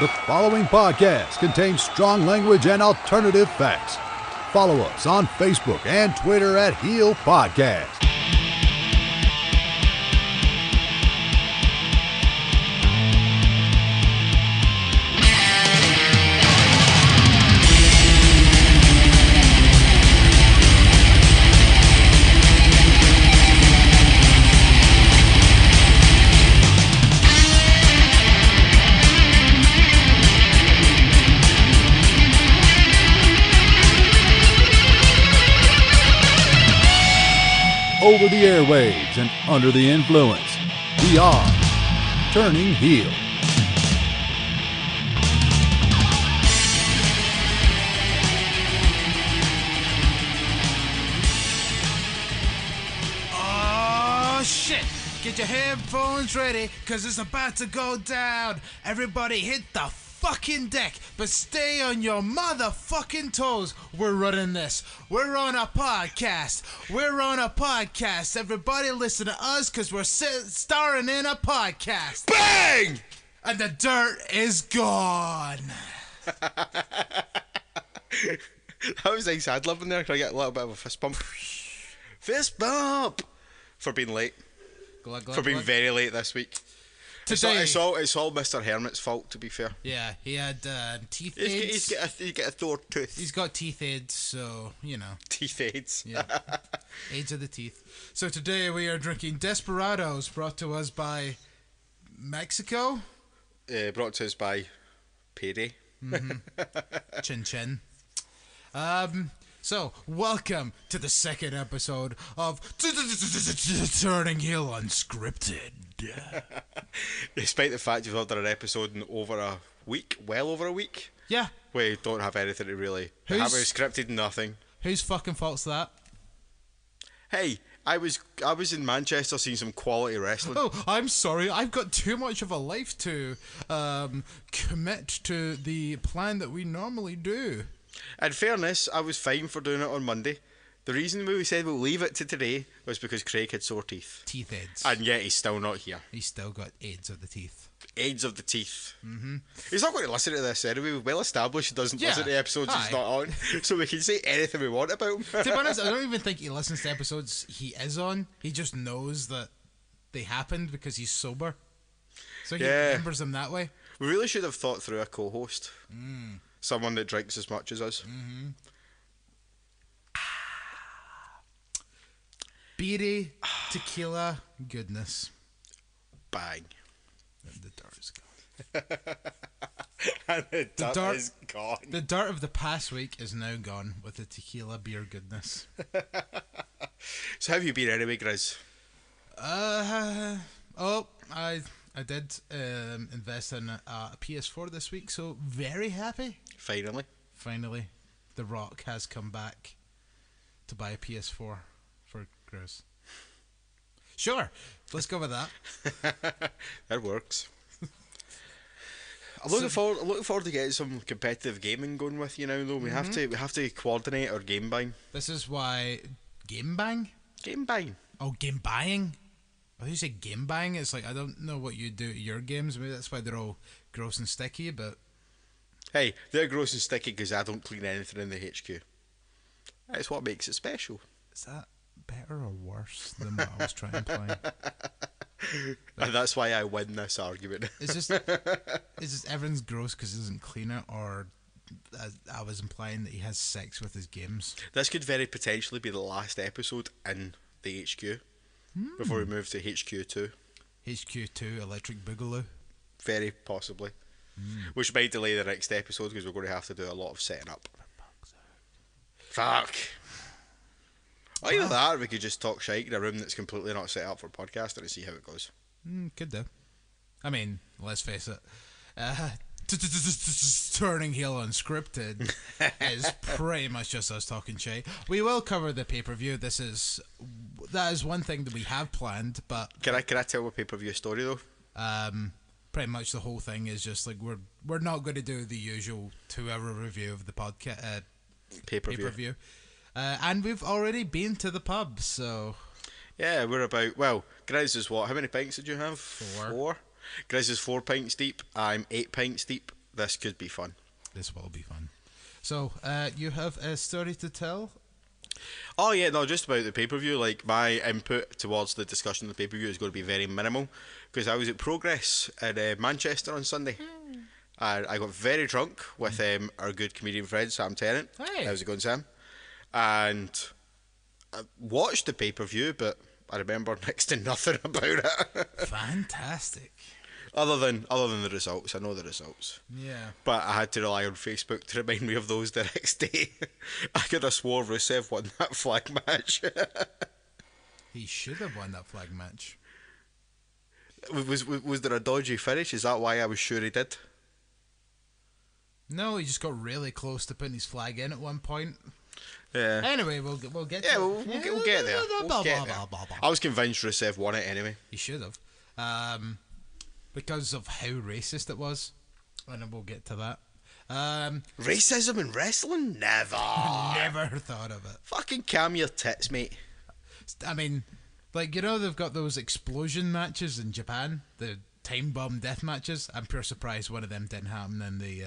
The following podcast contains strong language and alternative facts. Follow us on Facebook and Twitter at Heel Podcast. Over the airwaves and under the influence, we are Turning Heel. Oh shit! Get your headphones ready, cause it's about to go down. Everybody hit the fucking deck, but stay on your motherfucking toes. We're running this. We're on a podcast. Everybody listen to us, cause we're starring in a podcast. Bang! And the dirt is gone. That was nice ad-lib in there. Can I get a little bit of a fist bump? Fist bump! For being late. For being very late this week. Today, It's all Mr. Hermit's fault, to be fair. yeah, he had teeth aids. He's got a Thor tooth. He's got teeth aids, so, you know. Teeth aids. Yeah. AIDS of the teeth. So today we are drinking Desperados, brought to us by Mexico. Brought to us by Payday. Chin Chin. So, welcome to the second episode of Turning Heel Unscripted. Despite the fact you've not done an episode in well over a week. Yeah. We don't have anything to really... We haven't scripted nothing. Whose fucking fault's that? Hey, I was in Manchester seeing some quality wrestling. Oh, I'm sorry. I've got too much of a life to commit to the plan that we normally do. In fairness, I was fine for doing it on Monday. The reason we said we'll leave it to today was because Craig had sore teeth. Teeth aids. And yet he's still not here. He's still got AIDS of the teeth. AIDS of the teeth. Mm-hmm. He's not going to listen to this anyway. We've well established he doesn't listen to episodes he's not on. So we can say anything we want about him. To be honest, I don't even think he listens to episodes he is on. He just knows that they happened because he's sober. So he remembers them that way. We really should have thought through a co-host. Someone that drinks as much as us. Mm-hmm. Beery, tequila, goodness. Bang. And the dirt is gone. And the dirt is gone. The dirt of the past week is now gone with the tequila beer goodness. So how have you been anyway, Grizz? I did invest in a PS4 this week, so very happy. Finally. The Rock has come back to buy a PS4 for Grizz. Sure, let's go with that. That works. I'm looking forward to getting some competitive gaming going with you now, though. We have to coordinate our game buying. This is why game bang. Game buying. Oh, game buying. I thought you said game bang. It's like I don't know what you do to your games. Maybe that's why they're all gross and sticky. But hey, they're gross and sticky because I don't clean anything in the HQ. That's what makes it special. Is that better or worse than what I was trying to imply? And that's why I win this argument. Is this everyone's gross because he doesn't clean it, or I was implying that he has sex with his games? This could very potentially be the last episode in the HQ before we move to HQ2. HQ2 Electric Boogaloo. Very possibly. Which might delay the next episode because we're going to have to do a lot of setting up. Fuck. Either that, or we could just talk shite in a room that's completely not set up for podcasting and see how it goes. Could do. I mean, let's face it. Turning Heel Unscripted is pretty much just us talking shit. We will cover the pay-per-view. That is one thing that we have planned, but Can I tell a pay-per-view story though? pretty much the whole thing is just like we're not going to do the usual 2-hour review of the podcast pay-per-view. And we've already been to the pub, so yeah, we're about, well, Grizz is what? How many pints did you have? 4. Grizz is 4 pints deep. I'm 8 pints deep. This could be fun. This will be fun. So, you have a story to tell? Oh yeah, no, just about the pay-per-view. Like, my input towards the discussion of the pay-per-view is going to be very minimal, because I was at Progress in Manchester on Sunday, and I got very drunk with our good comedian friend Sam Tennant. Hey. How's it going, Sam? And I watched the pay-per-view, but I remember next to nothing about it. Fantastic. Other than the results. I know the results. Yeah. But I had to rely on Facebook to remind me of those the next day. I could have swore Rusev won that flag match. He should have won that flag match. Was there a dodgy finish? Is that why I was sure he did? No, he just got really close to putting his flag in at one point. Yeah. Anyway, we'll get Yeah, to we'll get there. We'll get there. I was convinced Rusev won it anyway. He should have. Because of how racist it was. And we'll get to that. Racism in wrestling? Never. Never thought of it. Fucking cam your tits, mate. I mean, like, you know, they've got those explosion matches in Japan, the time bomb death matches. I'm pure surprised one of them didn't happen in the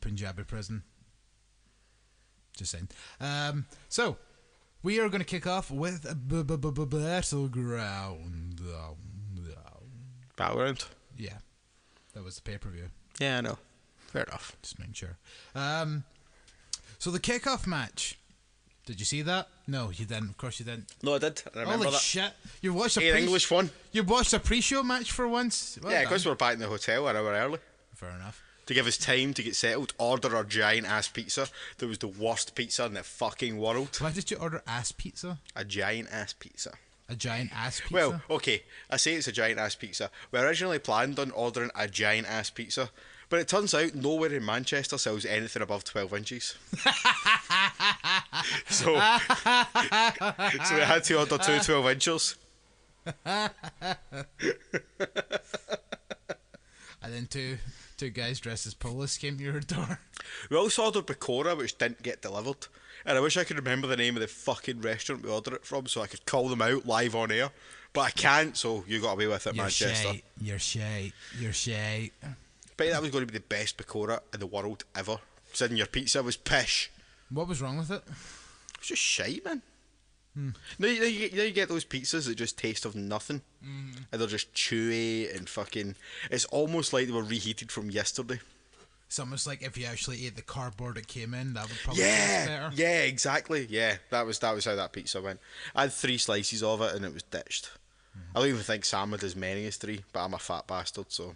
Punjabi prison. Just saying. So, we are going to kick off with Battleground. Battleground? Yeah, that was the pay-per-view. Yeah, I know. Fair enough. Just making sure. So the kickoff match. Did you see that? No, you didn't. Of course you didn't. No, I did. I remember Holy that. shit! You watched a English one. You watched a pre-show match for once. Well Yeah, done. because we're back in the hotel an hour early. Fair enough. To give us time to get settled, order our giant ass pizza. That was the worst pizza in the fucking world. Why did you order ass pizza? A giant ass pizza. A giant ass pizza? Well, okay, I say it's a giant ass pizza. We originally planned on ordering a giant ass pizza, but it turns out nowhere in Manchester sells anything above 12 inches. so we had to order two 12 inches. And then two guys dressed as police came to your door. We also ordered Bacora, which didn't get delivered. And I wish I could remember the name of the fucking restaurant we ordered it from so I could call them out live on air. But I can't, so you got away with it, Manchester. You're shite. Bet that was going to be the best Bacora in the world ever. Considering your pizza was pish. What was wrong with it? It's just shite, man. Now you get those pizzas that just taste of nothing. And they're just chewy and fucking... It's almost like they were reheated from yesterday. It's almost like if you actually ate the cardboard it came in, that would probably taste better. Yeah, exactly. Yeah, that was how that pizza went. I had 3 slices of it and it was ditched. I don't even think Sam had as many as 3, but I'm a fat bastard, so...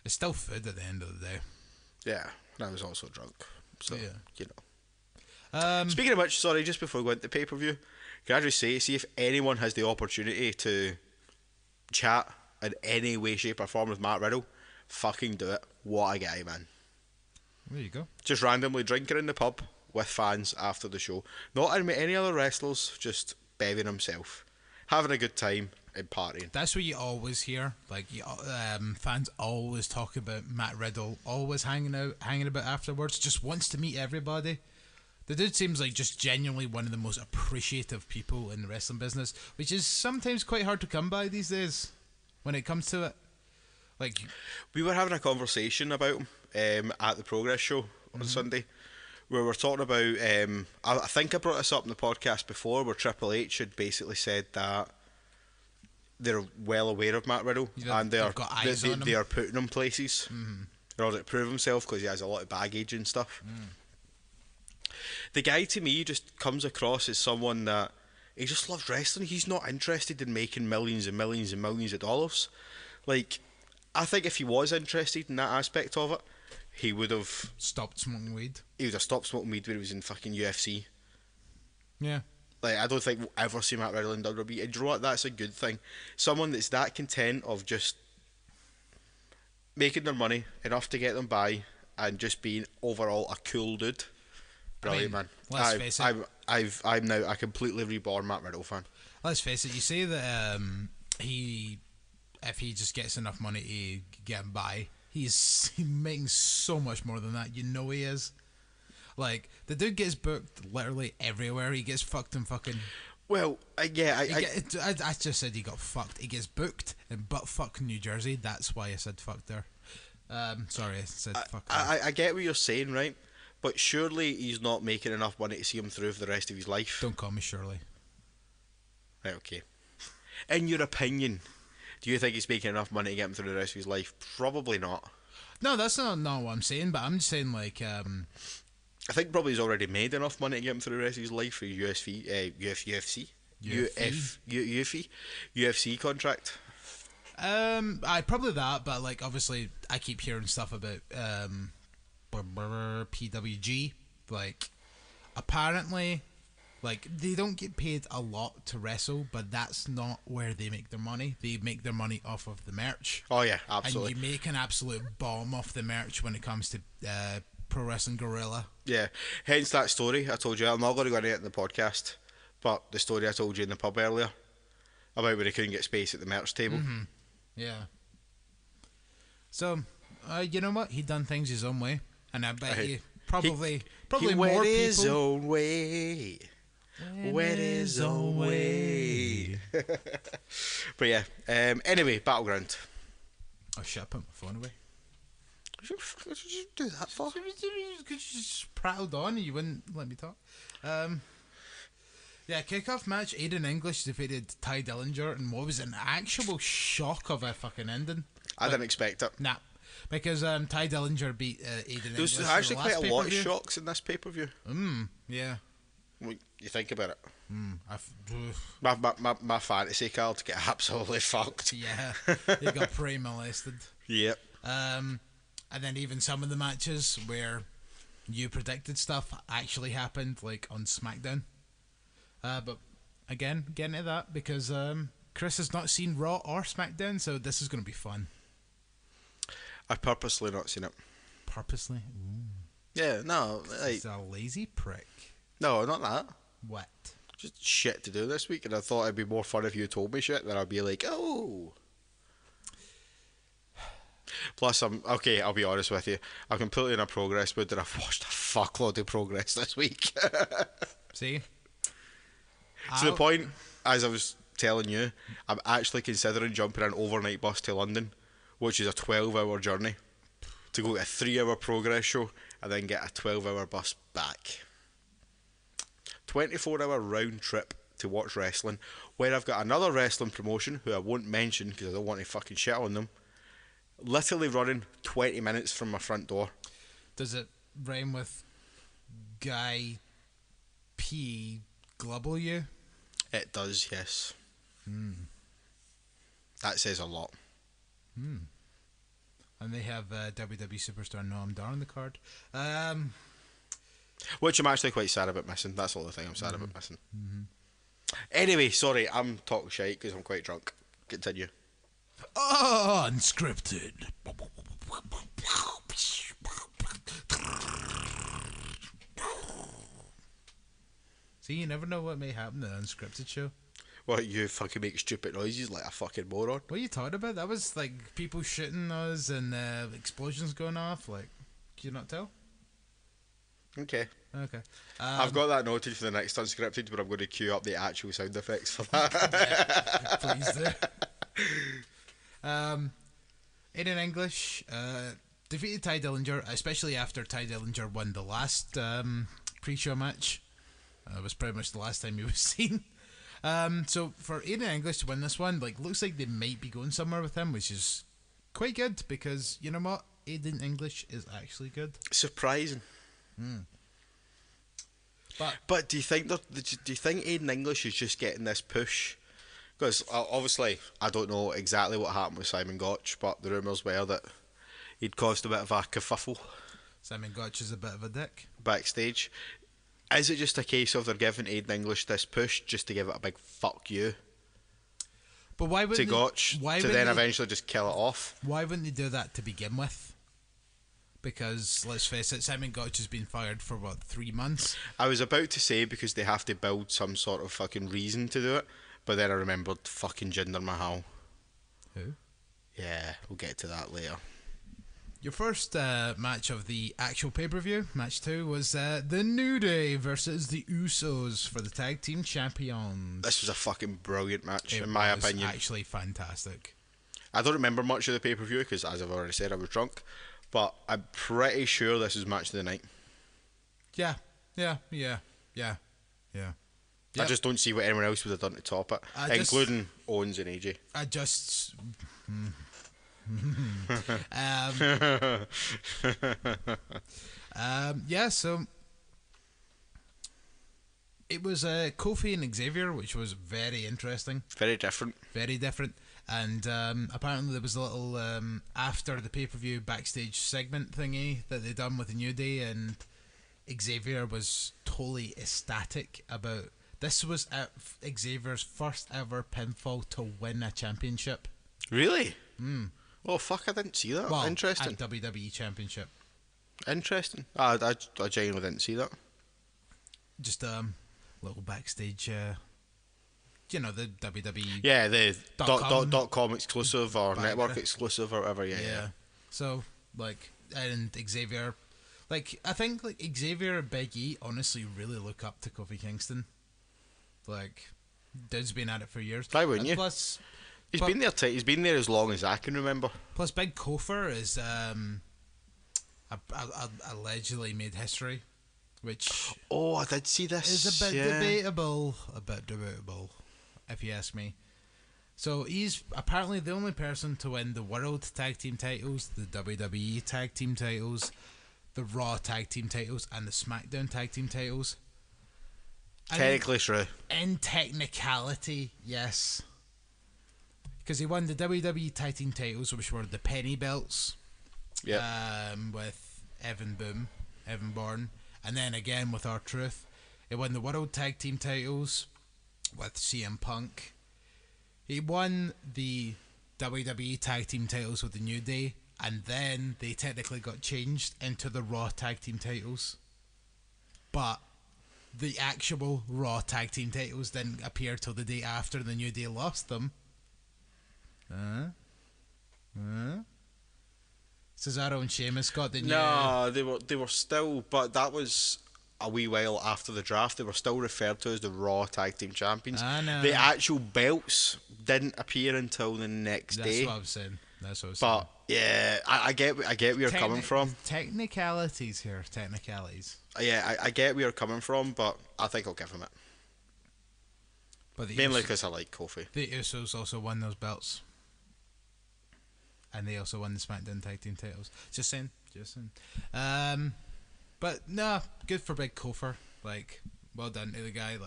It's still food at the end of the day. Yeah, and I was also drunk. So, Yeah. you know. Speaking of which, sorry, just before we go into the pay-per-view, can I just say, see if anyone has the opportunity to chat in any way, shape or form with Matt Riddle, fucking do it. What a guy, man. There you go. Just randomly drinking in the pub with fans after the show. Not in with any other wrestlers, just bevving himself. Having a good time and partying. That's what you always hear. Like, fans always talk about Matt Riddle, always hanging about afterwards, just wants to meet everybody. The dude seems like just genuinely one of the most appreciative people in the wrestling business, which is sometimes quite hard to come by these days when it comes to it. Like, we were having a conversation about him at the Progress show on Sunday, where we're talking about, I think I brought this up in the podcast before, where Triple H had basically said that they're well aware of Matt Riddle and they are putting him places in order to prove himself because he has a lot of baggage and stuff. The guy to me just comes across as someone that he just loves wrestling. He's not interested in making millions and millions and millions of dollars. Like, I think if he was interested in that aspect of it, he would have stopped smoking weed. He would have stopped smoking weed when he was in fucking UFC. Yeah. Like, I don't think we'll ever see Matt Riddle in WWE. And you know what? That's a good thing. Someone that's that content of just making their money enough to get them by and just being overall a cool dude. Brilliant, man. Let's face it. I'm now a completely reborn Matt Riddle fan. Let's face it. You say that if he just gets enough money to get him by, he's making so much more than that. You know he is. Like, the dude gets booked literally everywhere. He gets fucked in fucking... Well, I just said he got fucked. He gets booked in buttfuck New Jersey. That's why I said fuck there. Sorry, I said fuck. I get what you're saying, right? But surely he's not making enough money to see him through for the rest of his life. Don't call me Shirley. Right, okay. In your opinion, do you think he's making enough money to get him through the rest of his life? Probably not. No, that's not what I'm saying. But I'm just saying, like, I think probably he's already made enough money to get him through the rest of his life for a UFC contract. I probably that, but like obviously I keep hearing stuff about PWG. Like, apparently, like they don't get paid a lot to wrestle, but that's not where they make their money. They make their money off of the merch. Oh yeah, absolutely. And you make an absolute bomb off the merch when it comes to Pro Wrestling Guerrilla. Yeah, hence that story I told you. I'm not going to go into it in the podcast, but the story I told you in the pub earlier about where he couldn't get space at the merch table. Mm-hmm. Yeah. So, you know what? He done things his own way, and I bet he probably he more went people. his own way. Went his own way. But yeah. Anyway, Battleground. Oh shit! I put my phone away. What did you do that for? Because you just prattled on and you wouldn't let me talk. Yeah, kickoff match. Aiden English defeated Ty Dillinger, and what was an actual shock of a fucking ending. I didn't expect it. Nah, because Ty Dillinger beat Aiden English. There's actually the quite last a lot of pay-per-view. shocks in this pay-per-view. Yeah. Well, you think about it. Ugh. My fantasy cards get absolutely fucked. Yeah, he got pretty molested. Yep. And then even some of the matches where you predicted stuff actually happened, like on SmackDown. But again, getting to that because Chris has not seen Raw or SmackDown, so this is going to be fun. I've purposely not seen it. Purposely? Yeah, no. He's a lazy prick. No, not that. What? Just shit to do this week, and I thought it'd be more fun if you told me shit, then I'd be like, oh. Plus, I'll be honest with you. I'm completely in a progress mood, and I've watched a fuckload of progress this week. See? To the point, as I was telling you, I'm actually considering jumping an overnight bus to London, which is a 12-hour journey, to go to a 3-hour progress show, and then get a 12-hour bus back. 24-hour round trip to watch wrestling, where I've got another wrestling promotion, who I won't mention because I don't want to fucking shit on them, literally running 20 minutes from my front door. Does it rhyme with Guy P. Glubble? It does, yes. That says a lot. And they have WWE Superstar Noam Dar on the card. Which I'm actually quite sad about missing. That's the only thing I'm sad about missing. Anyway, sorry, I'm talking shite because I'm quite drunk. Continue. Unscripted. See, you never know what may happen in an unscripted show. What, you fucking make stupid noises like a fucking moron? What are you talking about? That was like people shooting us and explosions going off. Like, did you not tell? Okay. Okay. I've got that noted for the next unscripted, but I'm going to queue up the actual sound effects for that. Please do. Aiden English defeated Ty Dillinger, especially after Ty Dillinger won the last pre-show match. It was pretty much the last time he was seen. So for Aiden English to win this one, like, looks like they might be going somewhere with him, which is quite good because you know what, Aiden English is actually good. Surprising. But do you think Aiden English is just getting this push? Because obviously I don't know exactly what happened with Simon Gotch, but the rumours were that he'd caused a bit of a kerfuffle. Simon Gotch is a bit of a dick Backstage. Is it just a case of they're giving Aiden English this push just to give it a big fuck you but why would to Gotch to then eventually just kill it off? Why wouldn't they do that to begin with? Because let's face it, Simon Gotch has been fired for what, 3 months? I was about to say because they have to build some sort of fucking reason to do it, but then I remembered fucking Jinder Mahal. Who? Yeah, we'll get to that later. Your first match of the actual pay-per-view, match 2, was The New Day versus the Usos for the Tag Team Champions. This was a fucking brilliant match, in my opinion. Actually fantastic. I don't remember much of the pay-per-view because, as I've already said, I was drunk. But I'm pretty sure this is match of the night. Yeah. I just don't see what anyone else would have done to top it, including Owens and AJ. I just. Yeah, so it was Kofi and Xavier, which was very interesting. Very different. Very different. And apparently there was a little after the pay-per-view backstage segment thingy that they done with the New Day, and Xavier was totally ecstatic about this. Was Xavier's first ever pinfall to win a championship. Really? Oh fuck! I didn't see that. Well, Interesting. at WWE Championship. Interesting. I genuinely didn't see that. Just little backstage. The WWE. Yeah, the .com .com exclusive or Back network there. exclusive or whatever. Yeah. So and Xavier, I think Xavier and Big E honestly really look up to Kofi Kingston. Dude's been at it for years. Why wouldn't you? Plus, He's been there. He's been there as long as I can remember. Plus, Big Kofer is allegedly made history, which Oh, I did see this. is a bit debatable. If you ask me. So he's apparently the only person to win the World Tag Team titles, the WWE Tag Team titles, the Raw Tag Team titles, and the SmackDown Tag Team titles. Technically true. In technicality, yes. Because he won the WWE Tag Team titles, which were the penny belts. Yeah. With Evan Bourne, and then again with R-Truth. He won the World Tag Team titles with CM Punk. He won the WWE Tag Team titles with the New Day, and then they technically got changed into the Raw Tag Team titles. But the actual Raw Tag Team titles didn't appear till the day after the New Day lost them. Cesaro and Sheamus got the new... No, they were still, but that was a wee while after the draft. They were still referred to as the Raw Tag Team Champions. I know. The actual belts didn't appear until the next day. That's what I was saying. But yeah, I get where you're coming from. Technicalities here, technicalities. Yeah, I get where you're coming from, but I think I'll give him it. But Mainly because I like Kofi. The Usos also won those belts. And they also won the SmackDown Tag Team titles. Just saying. But no, good for Big Kofi. Well done to the guy.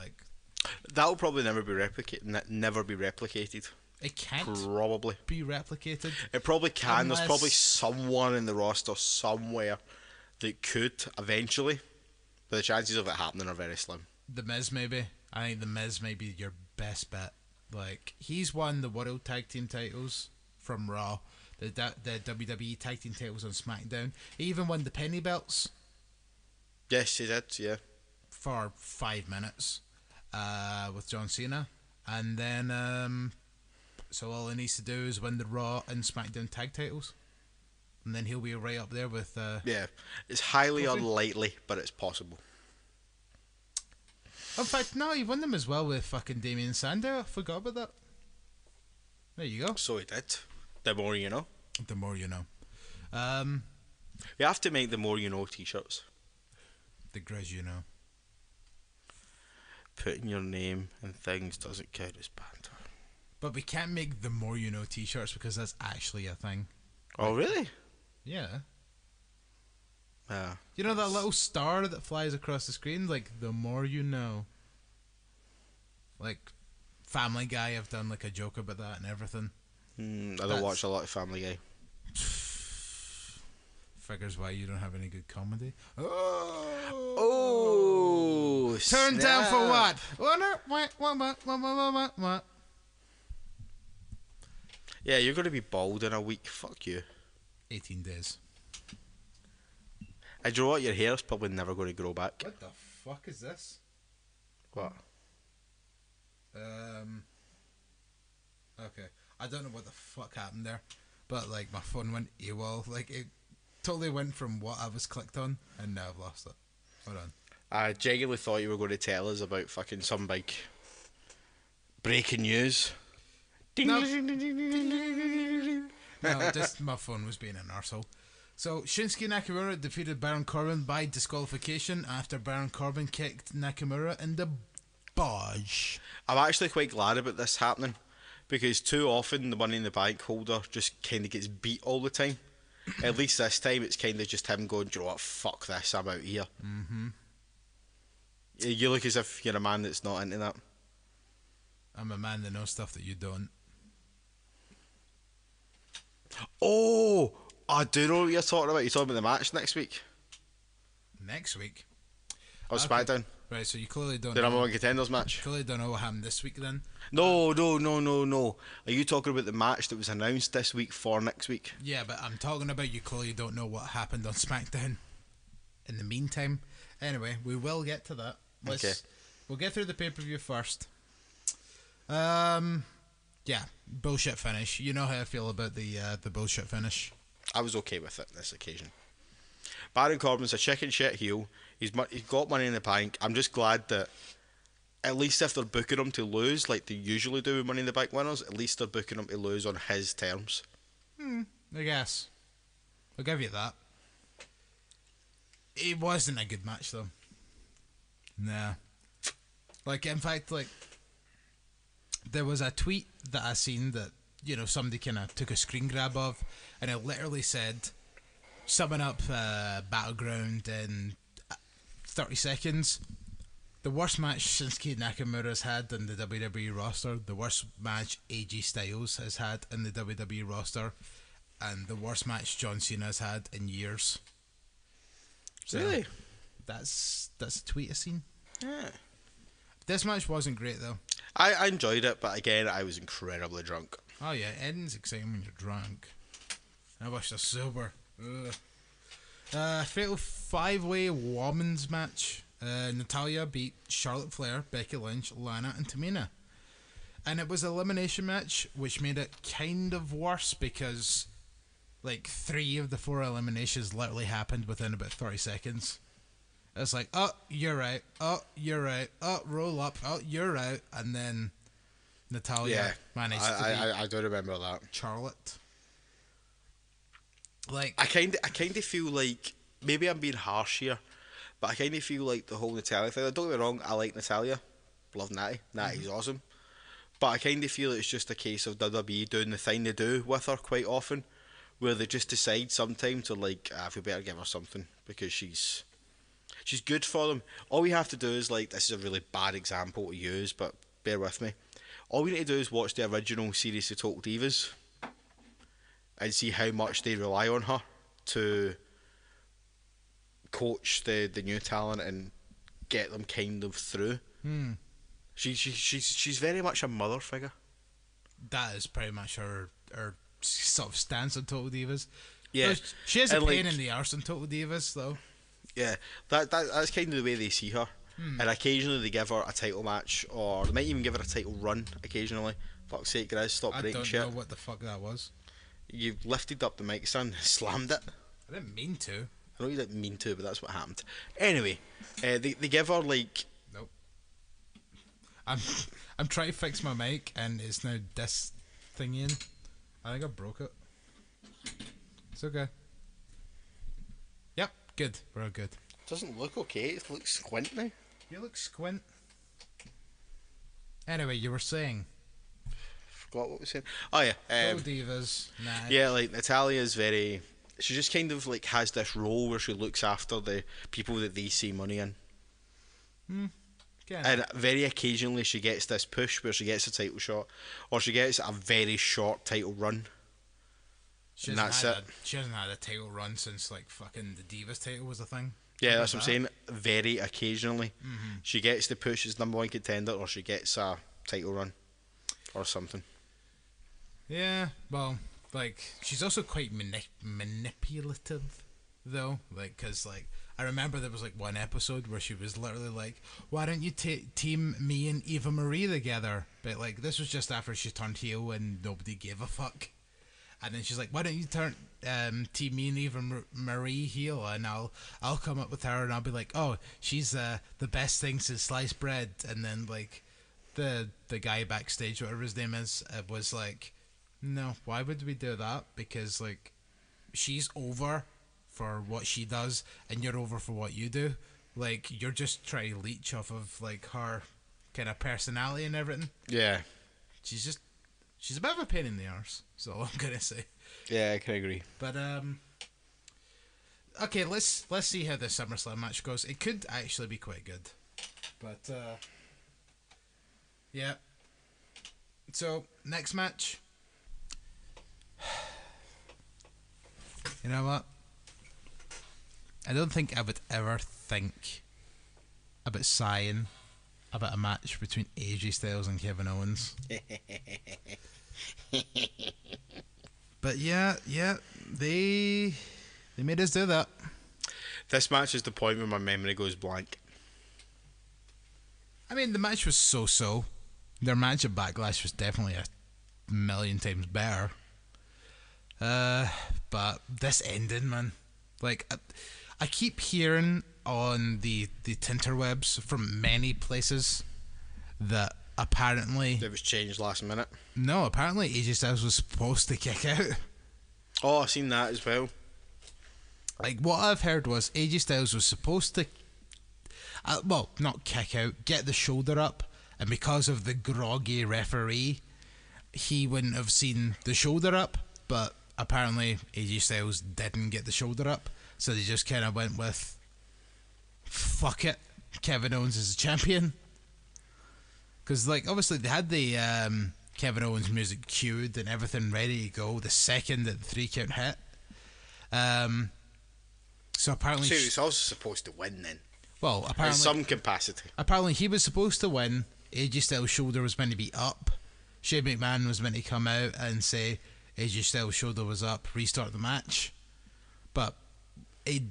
That'll probably never be replicated. It can't Probably. be replicated. It probably can. Unless- There's probably someone in the roster somewhere that could eventually, but the chances of it happening are very slim. The Miz, maybe. I think The Miz may be your best bet. He's won the World Tag Team titles from Raw, the WWE Tag Team titles on SmackDown. He even won the penny belts Yes, he did. Yeah. for 5 minutes with John Cena. And then, so all he needs to do is win the Raw and SmackDown tag titles. And then he'll be right up there with... Yeah. It's highly Kofi? unlikely, but it's possible. In fact, no, he won them as well with fucking Damien Sandow. I forgot about that. There you go. So he did. The more you know. The more you know. We have to make the more you know t-shirts. The Grizz you know. Putting your name and things doesn't count as banter. But we can't make the more you know t-shirts because that's actually a thing. Oh, really? Yeah. Yeah. You know that little star that flies across the screen? The more you know. Family Guy have done a joke about that and everything. I don't watch a lot of Family Guy. Figures why you don't have any good comedy. Oh, Turn down for what? What? Yeah, you're going to be bald in a week. Fuck you. 18 days. And you know what? Your hair's probably never going to grow back. What the fuck is this? What? Okay. I don't know what the fuck happened there, but my phone went AWOL. It totally went from what I was clicked on, and now I've lost it. Hold on. I genuinely thought you were going to tell us about fucking some big breaking news. No. No, just my phone was being an arsehole. So, Shinsuke Nakamura defeated Baron Corbin by disqualification after Baron Corbin kicked Nakamura in the bodge. I'm actually quite glad about this happening because too often the Money in the Bank holder just kind of gets beat all the time. At least this time it's kind of just him going, "Do you know what, fuck this, I'm out here." Mm-hmm. You look as if you're a man that's not into that. I'm a man that knows stuff that you don't. Oh, I do know what you're talking about. You're talking about the match next week? Next week? On SmackDown. Right, so you clearly don't The know. number one contenders match. Clearly don't know what happened this week then. No. Are you talking about the match that was announced this week for next week? Yeah, but I'm talking about you clearly don't know what happened on SmackDown. In the meantime, anyway, we will get to that. Okay. We'll get through the pay-per-view first. Yeah, bullshit finish. You know how I feel about the bullshit finish. I was okay with it this occasion. Baron Corbin's a chicken shit heel. He's got Money in the Bank. I'm just glad that at least if they're booking him to lose like they usually do with Money in the Bank winners, at least they're booking him to lose on his terms. I guess. I'll give you that. It wasn't a good match though. Nah. Like, in fact, like, there was a tweet that I seen that, you know, somebody kind of took a screen grab of, and it literally said, summing up Battleground in 30 seconds, the worst match Shinsuke Nakamura's had in the WWE roster, the worst match AJ Styles has had in the WWE roster, and the worst match John Cena's had in years. So Really? That's a tweet I seen. Yeah. This match wasn't great though. I enjoyed it, but again, I was incredibly drunk. Oh yeah, ending's exciting when you're drunk. I wish they're sober. Ugh. Fatal 5-way women's match. Natalya beat Charlotte Flair, Becky Lynch, Lana, and Tamina. And it was an elimination match, which made it kind of worse because, like, 3 of the 4 eliminations literally happened within about 30 seconds. It's like, oh, you're out. Oh, you're out. Oh, roll up. Oh, you're out. And then Natalya managed to beat I do remember that. Charlotte. Like, I kind of feel like maybe I'm being harsh here, but I kind of feel like the whole Natalya thing. Don't get me wrong, I like Natalya, love Natty. Natty's awesome, but I kind of feel it's just a case of WWE doing the thing they do with her quite often, where they just decide sometimes to like, we better give her something because she's good for them. All we have to do is, like, this is a really bad example to use, but bear with me. All we need to do is watch the original series of Total Divas and see how much they rely on her to coach the new talent and get them kind of through. She's very much a mother figure. that is pretty much her sort of stance on Total Divas. Yeah, But she has a and, pain like, in the arse on Total Divas, though. Yeah, that's kind of the way they see her. And occasionally they give her a title match, or they might even give her a title run occasionally. Fuck's sake, guys, stop I breaking don't shit. know what the fuck that was. You lifted up the mic, son, slammed it. I didn't mean to. I know you didn't mean to, but that's what happened. Anyway, they give her, like... Nope. I'm trying to fix my mic, and it's now this thing in. I think I broke it. It's okay. Yep, good. We're all good. Doesn't look okay, it looks squint now. You look squint. Anyway, you were saying. Forgot what we were saying. Oh yeah, Total Divas. Nah. yeah, like Natalia's very... She just kind of like has this role where she looks after the people that they see money in. Yeah. And very occasionally she gets this push where she gets a title shot, or she gets a very short title run. She and that's it. She hasn't had a title run since like fucking the Divas title was a thing. Yeah, that's what I'm saying. Very occasionally, she gets the push as number one contender, or she gets a title run, or something. Yeah, well, like she's also quite manipulative, though. Like, cause like I remember there was like one episode where she was literally like, "Why don't you team me and Eva Marie together?" But like this was just after she turned heel and nobody gave a fuck. And then she's like, "Why don't you team me and Eva Marie heel, and I'll come up with her and I'll be like, oh, she's the best thing since sliced bread." And then like the guy backstage, whatever his name is, was like, no, why would we do that? Because like, she's over for what she does, and you're over for what you do. Like, you're just trying to leech off of like her kind of personality and everything. Yeah. She's a bit of a pain in the arse. That's all I'm gonna say. Yeah, I can agree. But okay, let's see how the SummerSlam match goes. It could actually be quite good, but yeah. So next match. You know what? I don't think I would ever think about sighing about a match between AJ Styles and Kevin Owens. But yeah, they made us do that. This match is the point where my memory goes blank. I mean, the match was so-so. Their match at Backlash was definitely a million times better. But this ending, man. Like, I keep hearing on the tinterwebs from many places that apparently... It was changed last minute. No, apparently AJ Styles was supposed to kick out. Oh, I've seen that as well. Like, what I've heard was AJ Styles was supposed to... well, not kick out, get the shoulder up, and because of the groggy referee, he wouldn't have seen the shoulder up, but apparently AJ Styles didn't get the shoulder up, so they just kind of went with, fuck it, Kevin Owens is a champion. Because, like, obviously they had the Kevin Owens music cued and everything ready to go the second that the 3 count hit. So apparently... So he was also supposed to win then. Well, apparently... In some capacity. Apparently he was supposed to win. AJ Styles' shoulder was meant to be up. Shane McMahon was meant to come out and say AJ Styles' shoulder was up, restart the match. But it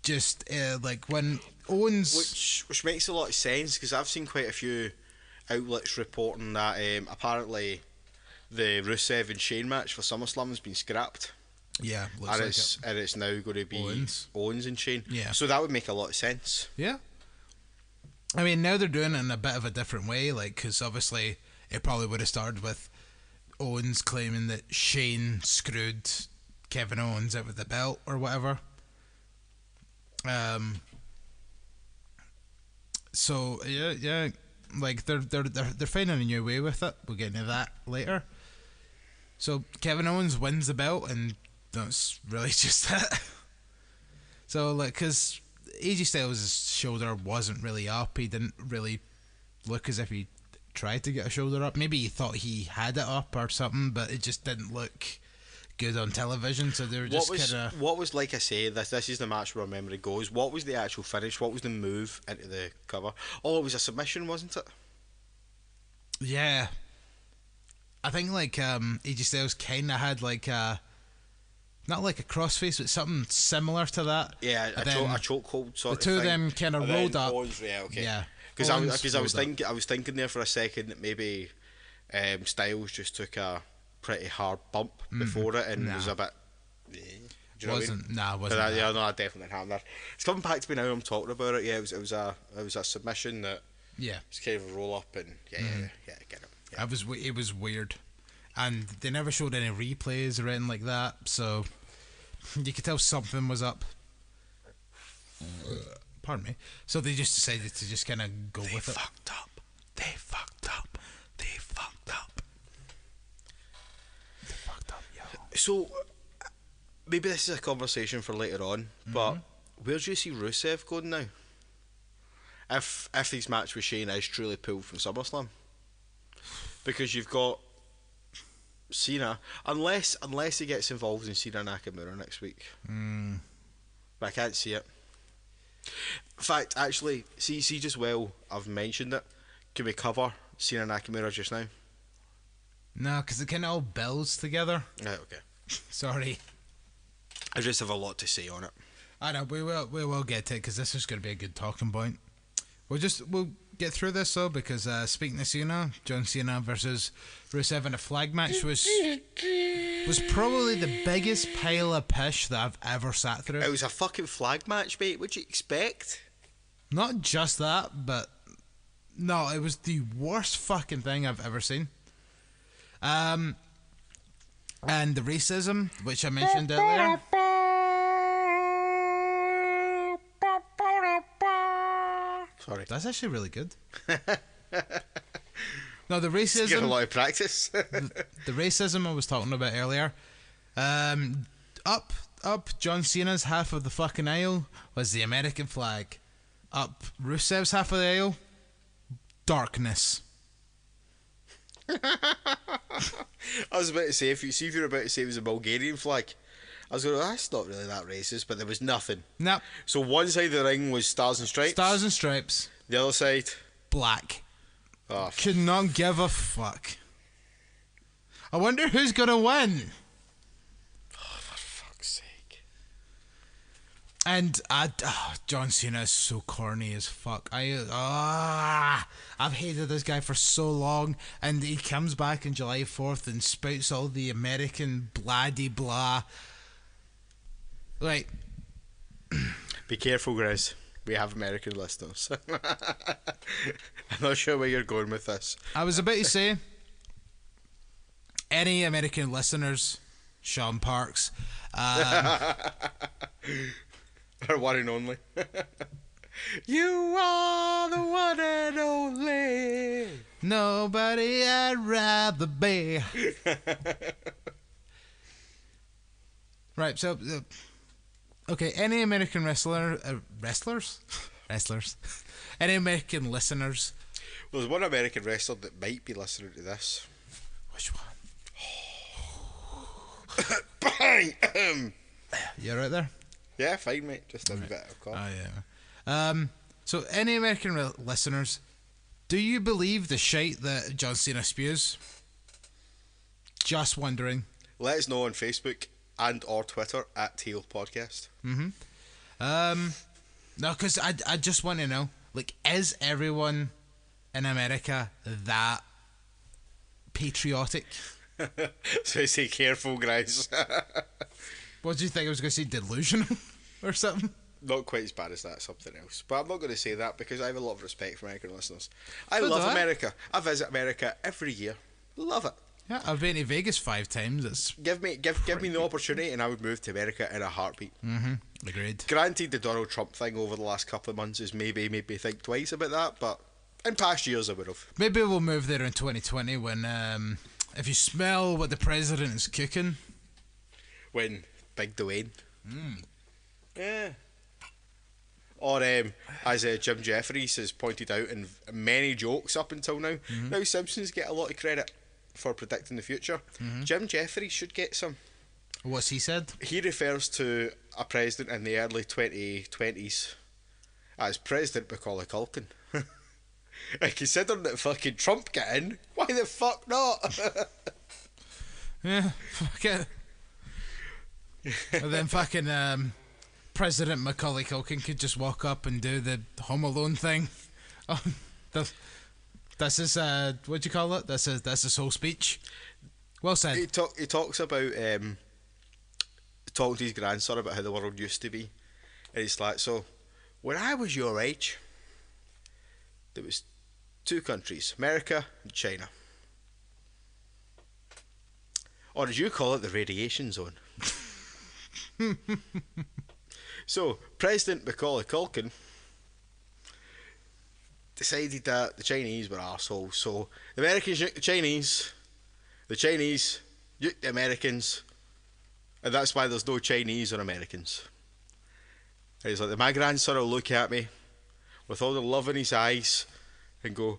just, like, when Owens... Which makes a lot of sense, because I've seen quite a few outlets reporting that apparently the Rusev and Shane match for SummerSlam has been scrapped. Yeah, looks and like it's it. and it's now going to be Owens and Shane. Yeah. So that would make a lot of sense. Yeah. I mean, now they're doing it in a bit of a different way, like, because obviously it probably would have started with Owens claiming that Shane screwed Kevin Owens out with the belt or whatever. So yeah, like they're finding a new way with it. We'll get into that later. So Kevin Owens wins the belt, and that's really just it. So, like, because AJ Styles' shoulder wasn't really up, he didn't really look as if he tried to get a shoulder up. Maybe he thought he had it up or something, but it just didn't look good on television. So they were just kind of... What was, like I say, this is the match where memory goes. What was the actual finish? What was the move into the cover? Oh, it was a submission, wasn't it? Yeah. I think, like, AJ Styles kind of had, like, a... Not like a crossface, but something similar to that. Yeah, a chokehold sort of thing. The two of them kind of rolled up. Yeah, okay. Yeah. Because I was thinking there for a second that maybe Styles just took a pretty hard bump before it and was a bit... Do you know what I mean? Nah, it wasn't. Yeah, no, that definitely happened there. It's coming back to me now I'm talking about it. Yeah, it was a submission that... Yeah. It's kind of a roll up and... Yeah, get it. Yeah. It was weird. And they never showed any replays or anything like that, so you could tell something was up. Pardon me. So they just decided to just kind of go with it. They fucked up. They fucked up, yo. So, maybe this is a conversation for later on, but where do you see Rusev going now? If his match with Shane is truly pulled from SummerSlam? Because you've got Cena, unless he gets involved in Cena Nakamura next week. But I can't see it. In fact, actually, see just while I've mentioned it, can we cover Cena Nakamura just now? No, because it kind of all builds together. Right, okay. Sorry. I just have a lot to say on it. I know, we will get to it, because this is going to be a good talking point. We'll get through this though, because speaking of Cena, John Cena versus Rusev in a flag match was probably the biggest pile of pish that I've ever sat through. It was a fucking flag match, mate. What'd you expect? Not just that, but No, it was the worst fucking thing I've ever seen. And the racism, which I mentioned earlier. Sorry. That's actually really good. No, the Get a racism. lot of practice. The racism I was talking about earlier. Up John Cena's half of the fucking aisle was the American flag. Up Rusev's half of the aisle, darkness. I was about to say, if you were about to say it was a Bulgarian flag, I was going, that's not really that racist, but there was nothing. Nope. So one side of the ring was Stars and Stripes. Stars and Stripes, The other side, black. oh, Could not give a fuck. I wonder who's gonna win. for fuck's sake. And John Cena is so corny as fuck. I've hated this guy for so long, and he comes back on July 4th and spouts all the American blah-de-blah. Like, Be careful, Grizz. We have American listeners. I'm not sure where you're going with this. I was about to say, any American listeners, Sean Parks, Our one and only. You are the one and only. nobody I'd rather be. Right, so, okay, any American wrestlers? Any American listeners? Well, there's one American wrestler that might be listening to this. Which one? Bang! You right there? Yeah, fine, mate. Just a wee bit of cough. Oh, yeah. So, any American listeners, do you believe the shite that John Cena spews? Just wondering. Let us know on Facebook and or Twitter at Heel Podcast. No, because I just want to know, like, is everyone in America that patriotic? So I say careful, guys. What do you think I was going to say, delusional or something? Not quite as bad as that, something else. But I'm not going to say that because I have a lot of respect for American listeners. I So love do I. America. I visit America every year. Love it. Yeah, I've been to Vegas 5 times. It's Give me the opportunity and I would move to America in a heartbeat. agreed. Granted, the Donald Trump thing over the last couple of months has maybe made me think twice about that, but in past years I would have. Maybe we'll move there in 2020 when, if you smell what the president is cooking. When Big Dwayne. Yeah. Or as Jim Jeffries has pointed out in many jokes up until now, now Simpsons get a lot of credit for predicting the future. Jim Jeffries should get some. What's he said? He refers to a president in the early 2020s as President Macaulay Culkin. And considering that fucking Trump got in, why the fuck not? Yeah, fuck it. And then fucking President Macaulay Culkin could just walk up and do the Home Alone thing. Oh, that's his, what do you call it? That's his whole speech. Well said. He talks about talking to his grandson about how the world used to be, and he's like, so when I was your age, there was two countries, America and China, or as you call it, the radiation zone. So President Macaulay Culkin decided that the Chinese were arseholes, so the Americans nuked the Chinese nuked the Americans, and that's why there's no Chinese or Americans. And he's like, my grandson will look at me with all the love in his eyes and go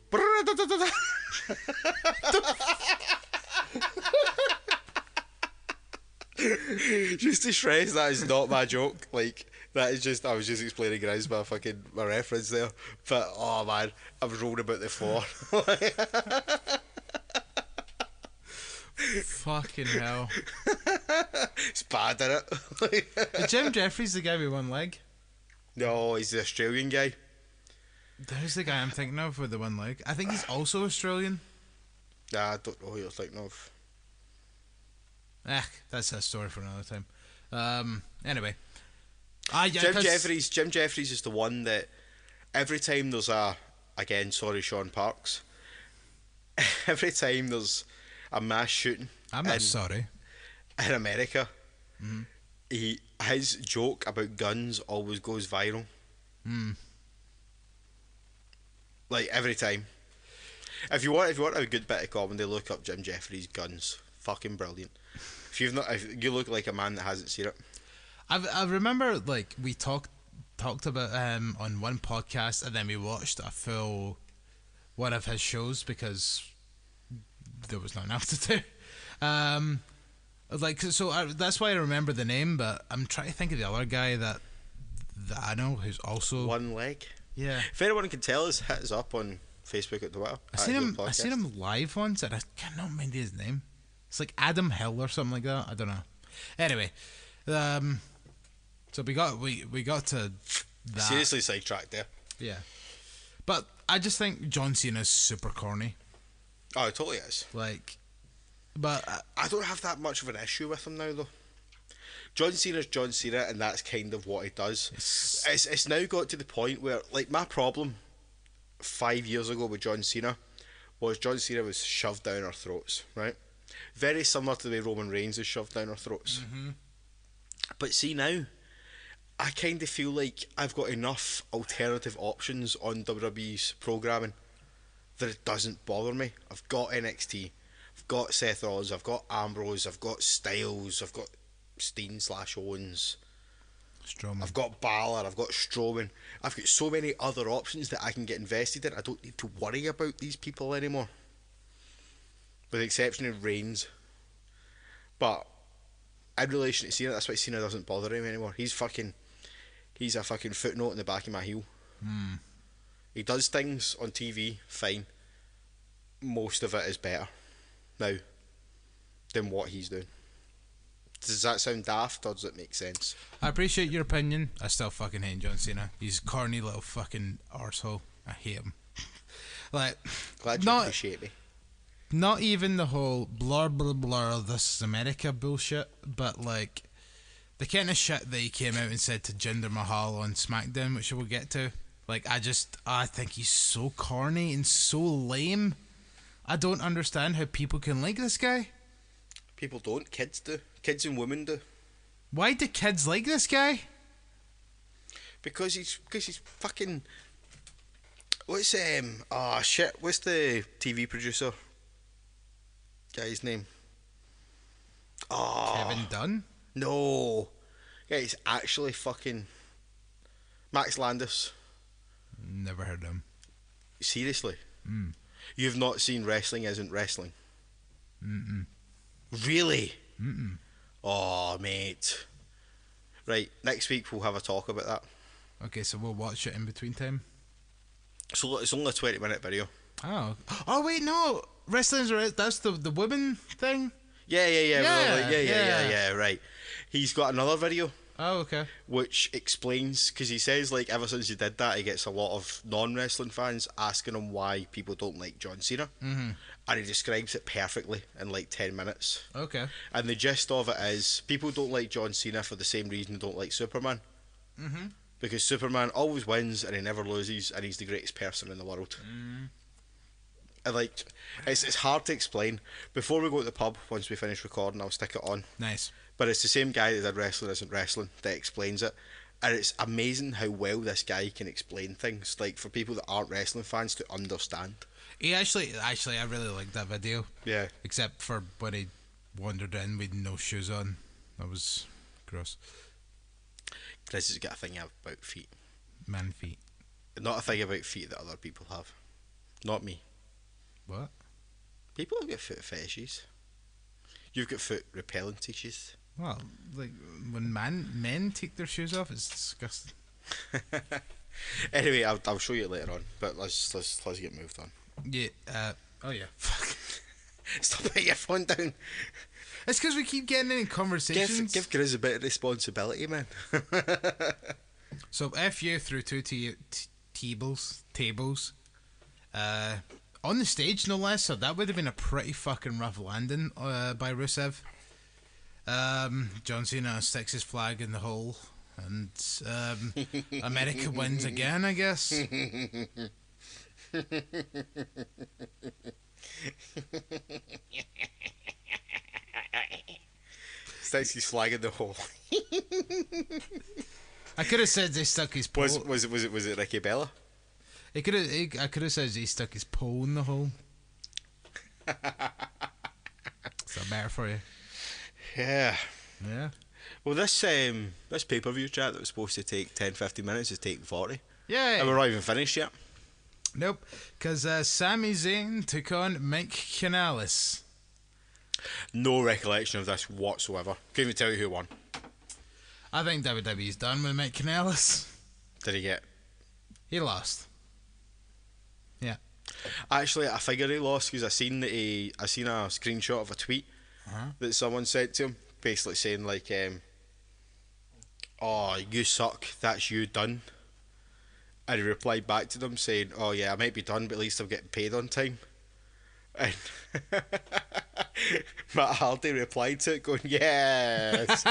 just to stress that is not my joke. Like, that is just, I was just explaining guys my reference there. But oh man, I was rolling about the floor. Fucking hell. It's bad, isn't it? Is Jim Jeffries the guy with one leg? No, he's the Australian guy. There's the guy I'm thinking of with the one leg. I think he's also Australian. Nah, I don't know who you're thinking of. That's a story for another time. Anyway. Jim Jeffries is the one that every time there's a again, sorry, Sean Parks. Every time there's a mass shooting I'm not sorry. in America, his joke about guns always goes viral. Like every time. If you want a good bit of comedy, look up Jim Jeffries Guns. Fucking brilliant. If you look like a man that hasn't seen it. I remember like we talked about on one podcast, and then we watched a full one of his shows because there was nothing else to do. That's why I remember the name, but I'm trying to think of the other guy that I know who's also One Leg. Yeah. If anyone can tell us, hit us up on Facebook at Twitter. I seen him live once, and I cannot remember his name. It's like Adam Hill or something like that. I don't know. Anyway, so we got to that. Seriously sidetracked there. Yeah, but I just think John Cena's super corny. Oh, it totally is. Like, but I don't have that much of an issue with him now, though. John Cena's John Cena, and that's kind of what he does. It's now got to the point where, like, my problem 5 years ago with John Cena was John Cena was shoved down our throats, right? Very similar to the way Roman Reigns is shoved down our throats. But see now, I kind of feel like I've got enough alternative options on WWE's programming that it doesn't bother me. I've got NXT, I've got Seth Rollins, I've got Ambrose, I've got Styles, I've got Steen/Owens, Strowman. I've got Balor, I've got Strowman. I've got so many other options that I can get invested in. I don't need to worry about these people anymore, with the exception of Reigns. But in relation to Cena, that's why Cena doesn't bother him anymore. He's a fucking footnote in the back of my heel. He does things on TV, fine. Most of it is better now than what he's doing. Does that sound daft, or does it make sense? I appreciate your opinion. I still fucking hate John Cena. He's a corny little fucking arsehole. I hate him. Like, Glad you appreciate me. Not even the whole blah blah blah, this is America bullshit, but like the kind of shit that he came out and said to Jinder Mahal on SmackDown, which we'll get to. Like, I think he's so corny and so lame. I don't understand how people can like this guy. People don't. Kids do. Kids and women do. Why do kids like this guy? Because he's fucking. What's what's the TV producer guy's name? Kevin Dunn? No. Yeah, he's actually fucking Max Landis. Never heard of him. Seriously? You've not seen Wrestling Isn't Wrestling? Really? Oh, mate. Right, next week we'll have a talk about that. Okay, so we'll watch it in between time. So it's only a 20-minute video. Oh wait, no. That's the women thing? Yeah, right. He's got another video. Oh, okay. Which explains, because he says, like, ever since he did that, he gets a lot of non-wrestling fans asking him why people don't like John Cena. And he describes it perfectly in, like, 10 minutes. Okay. And the gist of it is, people don't like John Cena for the same reason they don't like Superman. Because Superman always wins and he never loses, and he's the greatest person in the world. And, like, it's hard to explain. Before we go to the pub, once we finish recording, I'll stick it on. Nice. But it's the same guy that did Wrestling Isn't Wrestling that explains it. And it's amazing how well this guy can explain things, like, for people that aren't wrestling fans to understand. He actually, I really liked that video. Yeah. Except for when he wandered in with no shoes on. That was gross. Chris has got a thing about feet. Man feet. Not a thing about feet that other people have. Not me. What? People have got foot fetishes. You've got foot repellent issues. Well, like, when men take their shoes off, it's disgusting. Anyway, I'll show you later on. But let's get moved on. Yeah. Oh yeah. Fuck. Stop putting your phone down. It's because we keep getting in conversations. Give Grizz a bit of responsibility, man. So F you through two tables. On the stage, no less. So that would have been a pretty fucking rough landing by Rusev. John Cena sticks his flag in the hole, and America wins again, I guess. Sticks his flag in the hole. I could have said he stuck his pole. Was it Ricky Bella? I could have said he stuck his pole in the hole. Is that better for you? Yeah. Yeah. Well, this pay-per-view chat that was supposed to take 10-15 minutes is taking 40. Yeah. And we're not even finished yet. Nope. Because Sami Zayn took on Mike Kanellis. No recollection of this whatsoever. Can't even tell you who won. I think WWE's done with Mike Kanellis. Did he get? He lost. Yeah. Actually, I figured he lost because I seen a screenshot of a tweet that someone sent to him, basically saying like, "Oh, you suck. That's you done." And he replied back to them saying, "Oh yeah, I might be done, but at least I'm getting paid on time." And Matt Hardy replied to it going, "Yes,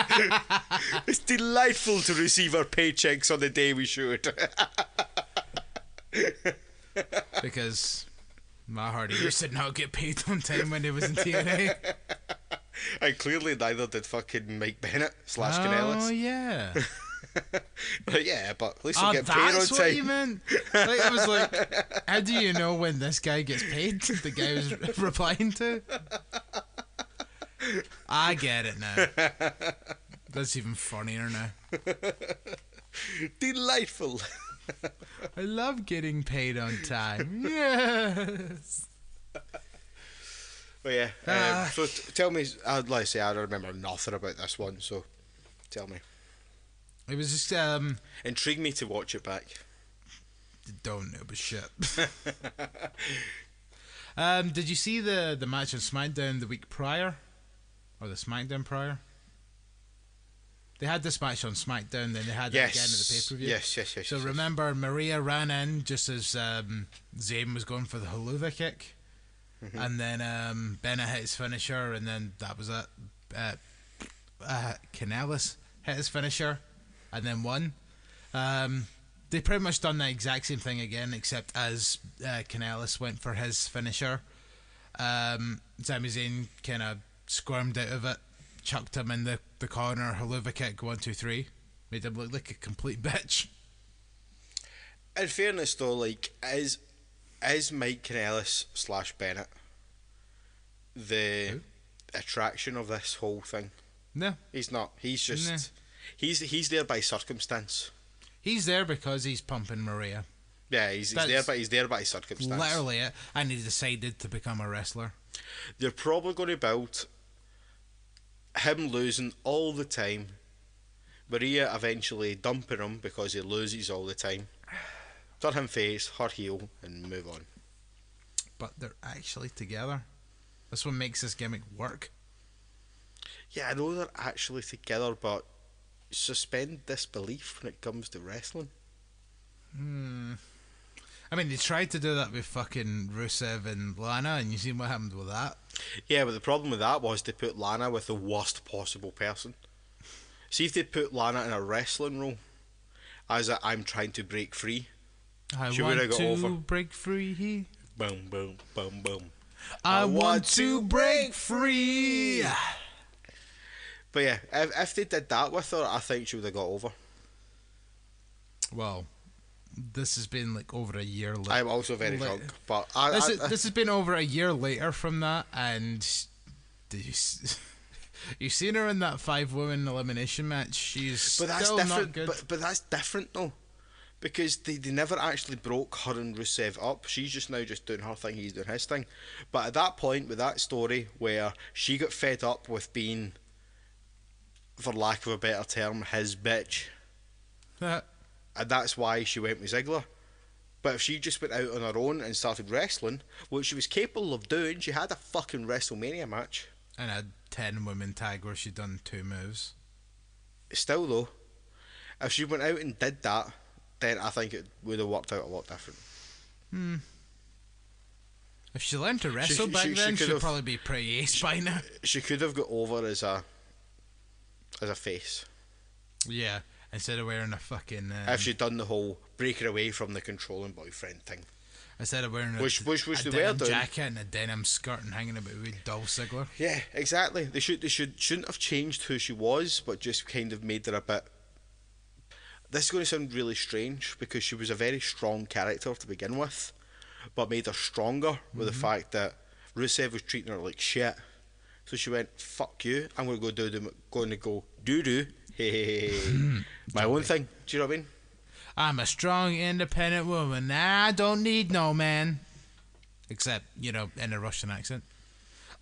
it's delightful to receive our paychecks on the day we should." Because Matt Hardy used to not get paid on time when he was in TNA. And clearly neither did fucking Mike Bennett / Kanellis. Oh yeah. But yeah, but at least I'm getting paid on that's time. what you meant. Like, I was like, how do you know when this guy gets paid? The guy was replying to. I get it now. That's even funnier now. Delightful. I love getting paid on time. Yes. But yeah, so tell me, I'd like to say I don't remember nothing about this one, so tell me. It was just Intrigue me to watch it back. don't know but shit. Did you see the match on SmackDown the week prior? Or the SmackDown prior? They had this match on SmackDown, then they had it again at the pay-per-view. Yes. So remember, Maria ran in just as Zayn was going for the Helluva kick. Mm-hmm. And then Bennett hit his finisher, and then that was it. Kanellis hit his finisher, and then won. They pretty much done the exact same thing again, except as Kanellis went for his finisher, Sami Zayn kind of squirmed out of it, chucked him in the corner, Helluva kick, 1, 2, 3, made him look like a complete bitch. In fairness though, like, is Mike Kanellis / Bennett the attraction of this whole thing? No. He's not. He's just he's there by circumstance. He's there because he's pumping Maria. Yeah, he's there by circumstance. Literally it. And he decided to become a wrestler. They're probably going to build him losing all the time, Maria eventually dumping him because he loses all the time, turn him face, her heel, and move on. But they're actually together. That's what makes this gimmick work. Yeah, I know they're actually together, but suspend disbelief when it comes to wrestling. I mean, they tried to do that with fucking Rusev and Lana, and you seen what happened with that. Yeah, but the problem with that was they put Lana with the worst possible person. See if they put Lana in a wrestling role, as a I'm trying to break free. I want to break free. Boom, boom, boom, boom. I want to break free. But yeah, if they did that with her, I think she would have got over. Well, this has been like over a year later. I'm also very drunk, but this has been over a year later from that, and you've seen her in that 5-woman elimination match. She's still not good. But that's different though, because they never actually broke her and Rusev up. She's just now just doing her thing, he's doing his thing. But at that point, with that story where she got fed up with being, for lack of a better term, his bitch. And that's why she went with Ziggler. But if she just went out on her own and started wrestling, which she was capable of doing, she had a fucking WrestleMania match. And a 10-woman tag where she'd done 2 moves. Still though, if she went out and did that, then I think it would have worked out a lot different. If she learned to wrestle back then, she'd probably be pretty ace by now. She could have got over as a face. Yeah, instead of wearing a fucking... if she'd done the whole break her away from the controlling boyfriend thing. Instead of wearing Which a they were denim doing. jacket and a denim skirt and hanging about with Dolph Ziggler. Yeah, exactly. They shouldn't have changed who she was, but just kind of made her a bit. This is going to sound really strange because she was a very strong character to begin with, but made her stronger with the fact that Rusev was treating her like shit. So she went, "Fuck you! I'm going to go do my own thing." Do you know what I mean? I'm a strong, independent woman. I don't need no man. Except, in a Russian accent.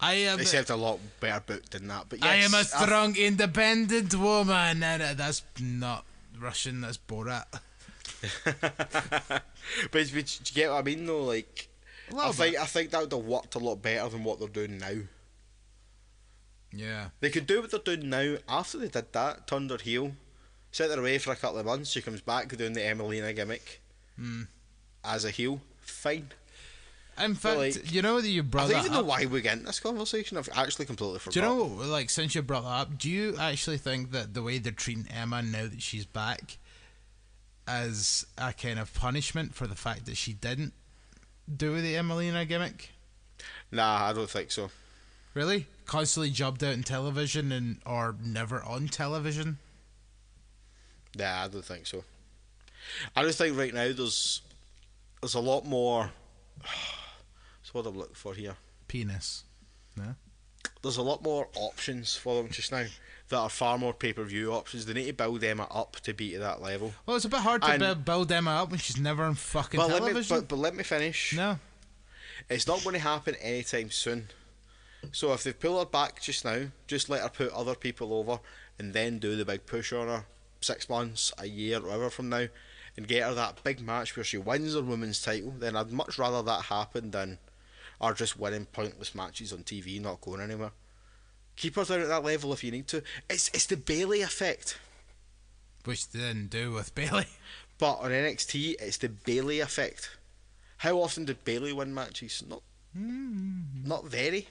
They sound a lot better booked than that. But yes, I am a strong, independent woman. That's not Russian, that's Borat. but do you get what I mean though? Like, I think that would have worked a lot better than what they're doing now. Yeah. They could do what they're doing now after they did that, turned her heel, sent her away for a couple of months. She comes back doing the Emelina gimmick as a heel. Fine. In fact, like, you know that you brought I that don't up. even know why we get in this conversation. I've actually completely forgot. Do you know, like, since you brought that up, do you actually think that the way they're treating Emma now that she's back as a kind of punishment for the fact that she didn't do the Emelina gimmick? Nah, I don't think so. Really? Constantly jobbed out in television or never on television? Nah, I don't think so. I just think right now there's a lot more. That's what I'm looking for here. Penis. No? There's a lot more options for them just now that are far more pay-per-view options. They need to build Emma up to be to that level. Well, it's a bit hard to build Emma up when she's never on fucking television. But let me finish. No. It's not going to happen anytime soon. So if they pull her back just now, just let her put other people over and then do the big push on her 6 months, a year, whatever from now, and get her that big match where she wins her women's title, then I'd much rather that happen than her just winning pointless matches on TV, not going anywhere. Keep her down at that level if you need to. It's the Bayley effect. Which they didn't do with Bayley. But on NXT, it's the Bayley effect. How often did Bayley win matches? Not very.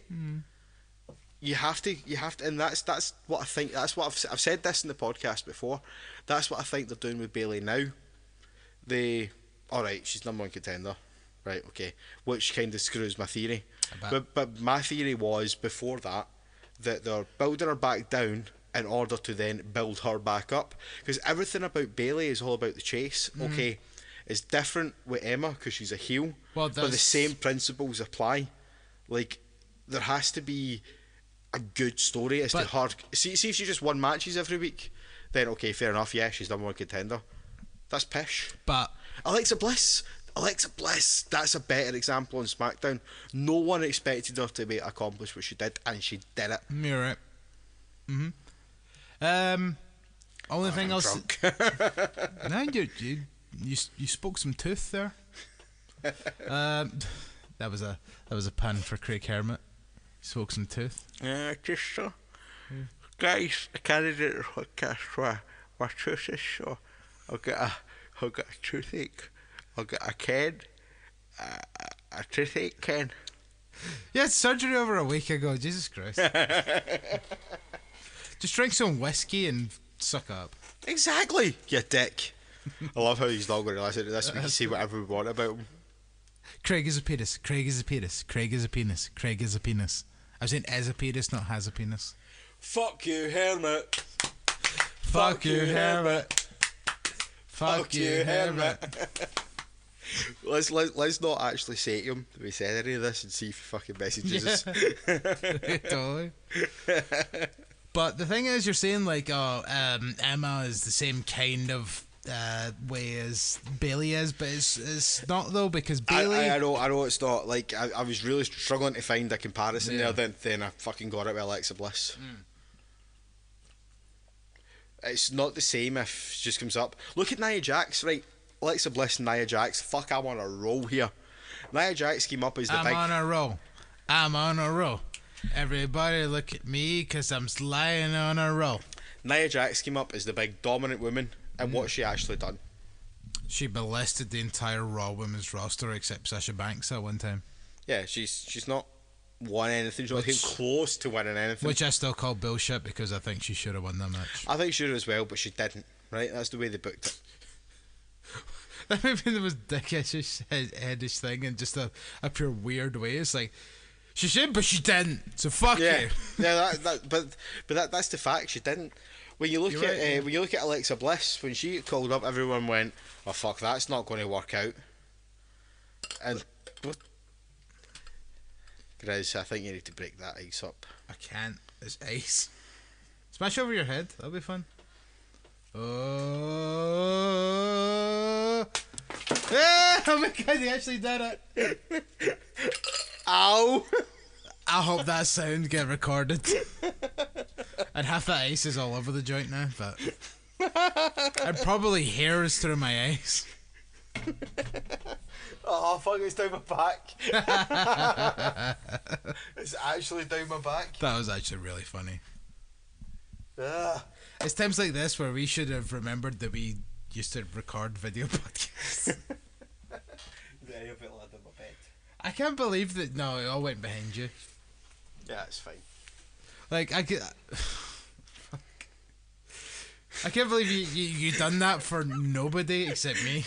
You have to, and that's what I think. That's what I've said this in the podcast before. That's what I think they're doing with Bayley now. Alright, she's number one contender, right? Okay, which kind of screws my theory. But my theory was before that they're building her back down in order to then build her back up, because everything about Bayley is all about the chase. Okay, it's different with Emma because she's a heel, but the same principles apply. Like, there has to be a good story as to her. See if she just won matches every week, then okay, fair enough. Yeah, she's number one contender. That's pish. But Alexa Bliss, that's a better example on SmackDown. No one expected her to accomplish what she did, and she did it. You're right. Only thing else. No, you spoke some tooth there. That was a pun for Craig Hermit. You spoke some tooth. Just so. Guys, I can't do the podcast where tooth is, so I'll get a toothache. I'll get a Ken. A toothache Ken. You had surgery over a week ago. Jesus Christ. Just drink some whiskey and suck up. Exactly, you dick. I love how he's not going to listen to this. We can say whatever we want about him. Craig is a penis. Craig is a penis. Craig is a penis. Craig is a penis. I was saying as a penis, not has a penis. Fuck you, Hermit. Fuck you, Hermit. Fuck you, Hermit. Let's not actually say to him that we said any of this and see if he fucking messages us. Totally. But the thing is, you're saying like, Emma is the same kind of way as Bayley is, but it's not though, because Bayley. I know it's not. Like, I was really struggling to find a comparison there. Then I fucking got it with Alexa Bliss. It's not the same if she just comes up. Look at Nia Jax, right? Alexa Bliss and Nia Jax. Fuck, I'm on a roll here. Nia Jax came up as the big. I'm on a roll. Everybody look at me, cause I'm lying on a roll. Nia Jax came up as the big dominant woman, and what's she actually done? She ballisted the entire Raw women's roster except Sasha Banks at one time. Yeah, she's not won anything. She's not came close to winning anything. Which I still call bullshit, because I think she should have won that match. I think she should as well, but she didn't. Right, that's the way they booked it. That might be the most dickish headish thing in just a pure weird way. It's like, she should, but she didn't. So fuck Yeah, you. yeah. That's the fact. She didn't. When you look You're at right, when you look at Alexa Bliss, when she got called up, everyone went, "Oh fuck, that's not going to work out." And Grizz, I think you need to break that ice up. I can't. It's ice. Smash over your head. That'll be fun. Oh. Oh my god, he actually did it. Ow! I hope that sound get recorded. And half the ice is all over the joint now, but I'd probably hairs through my eyes. Oh fuck! It's down my back. It's actually down my back. That was actually really funny. Ugh. It's times like this where we should have remembered that we used to record video podcasts. Very a bit lad on my bed. I can't believe that. No, it all went behind you. Yeah, it's fine. Like I could. I can't believe you done that for nobody except me.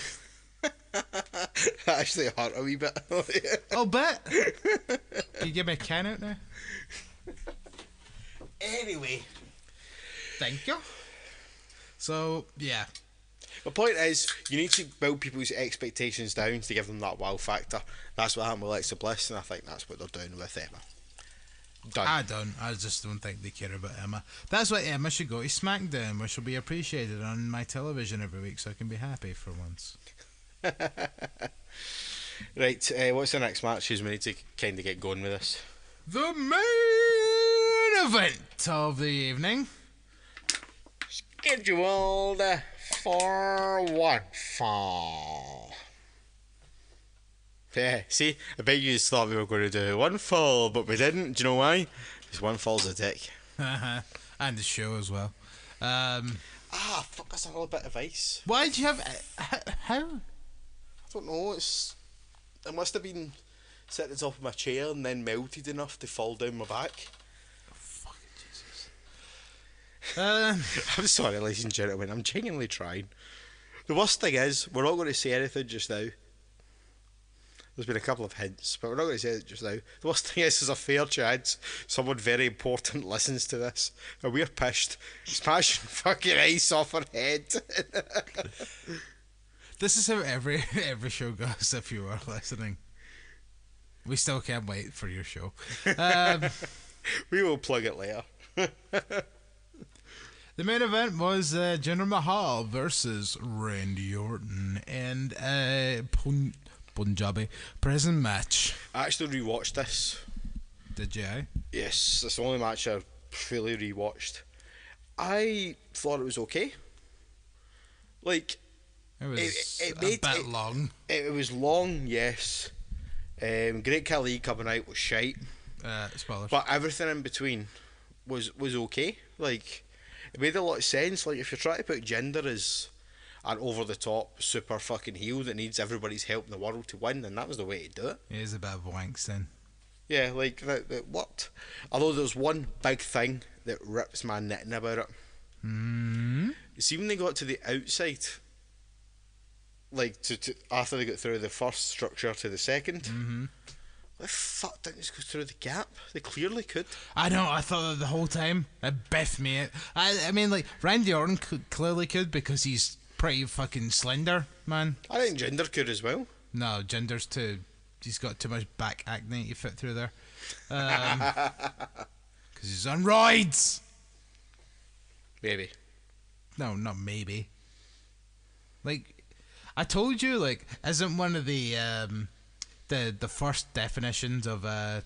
That actually hurt a wee bit. I'll bet. Can you give me a can out now? Anyway, Thank you. So yeah, my point is, you need to build people's expectations down to give them that wow factor. That's what happened with Alexa Bliss, and I think that's what they're doing with Emma. Done. I just don't think they care about Emma. That's why Emma should go to SmackDown, where she'll be appreciated on my television every week, so I can be happy for once. Right, what's the next match? We need to kind of get going with this. The main event of the evening. Scheduled for one fall. Yeah, see, I bet you just thought we were going to do one fall, but we didn't. Do you know why? Because one fall's a dick. And the show as well. Fuck, that's another bit of ice. Why did you have... How? I don't know, it must have been set at the top of my chair and then melted enough to fall down my back. Fucking Jesus. I'm sorry, ladies and gentlemen, I'm genuinely trying. The worst thing is, we're not going to say anything just now. There's been a couple of hints, but we're not going to say it just now. The worst thing is, there's a fair chance someone very important listens to this, and we're pissed, smashing fucking ice off our head. This is how every show goes if you are listening. We still can't wait for your show. We will plug it later. The main event was Jinder Mahal versus Randy Orton and Punjabi prison match. I actually rewatched this. Did you? Yes, that's the only match I fully rewatched. I thought it was okay. Like, It was It a made bit it- long. it was long, yes. Great Khali coming out was shite, Spoilers. but everything in between was okay. Like, it made a lot of sense. Like, if you're trying to put Jinder as an over the top super fucking heel that needs everybody's help in the world to win, then that was the way to do it. It is a bit of wanks then. Yeah, like that worked. Although there's one big thing that rips my knitting about it. Hmm. See, when they got to the outside, like to after they got through the first structure to the second, the fuck didn't just go through the gap? They clearly could. I know, I thought that the whole time. It biffed me out. I mean, like, Randy Orton clearly could because he's pretty fucking slender, man. I think Jinder could as well. No, Jinder's too... He's got too much back acne to fit through there. Because he's on roids! Maybe. No, not maybe. Like, I told you, like, isn't one of the first definitions of or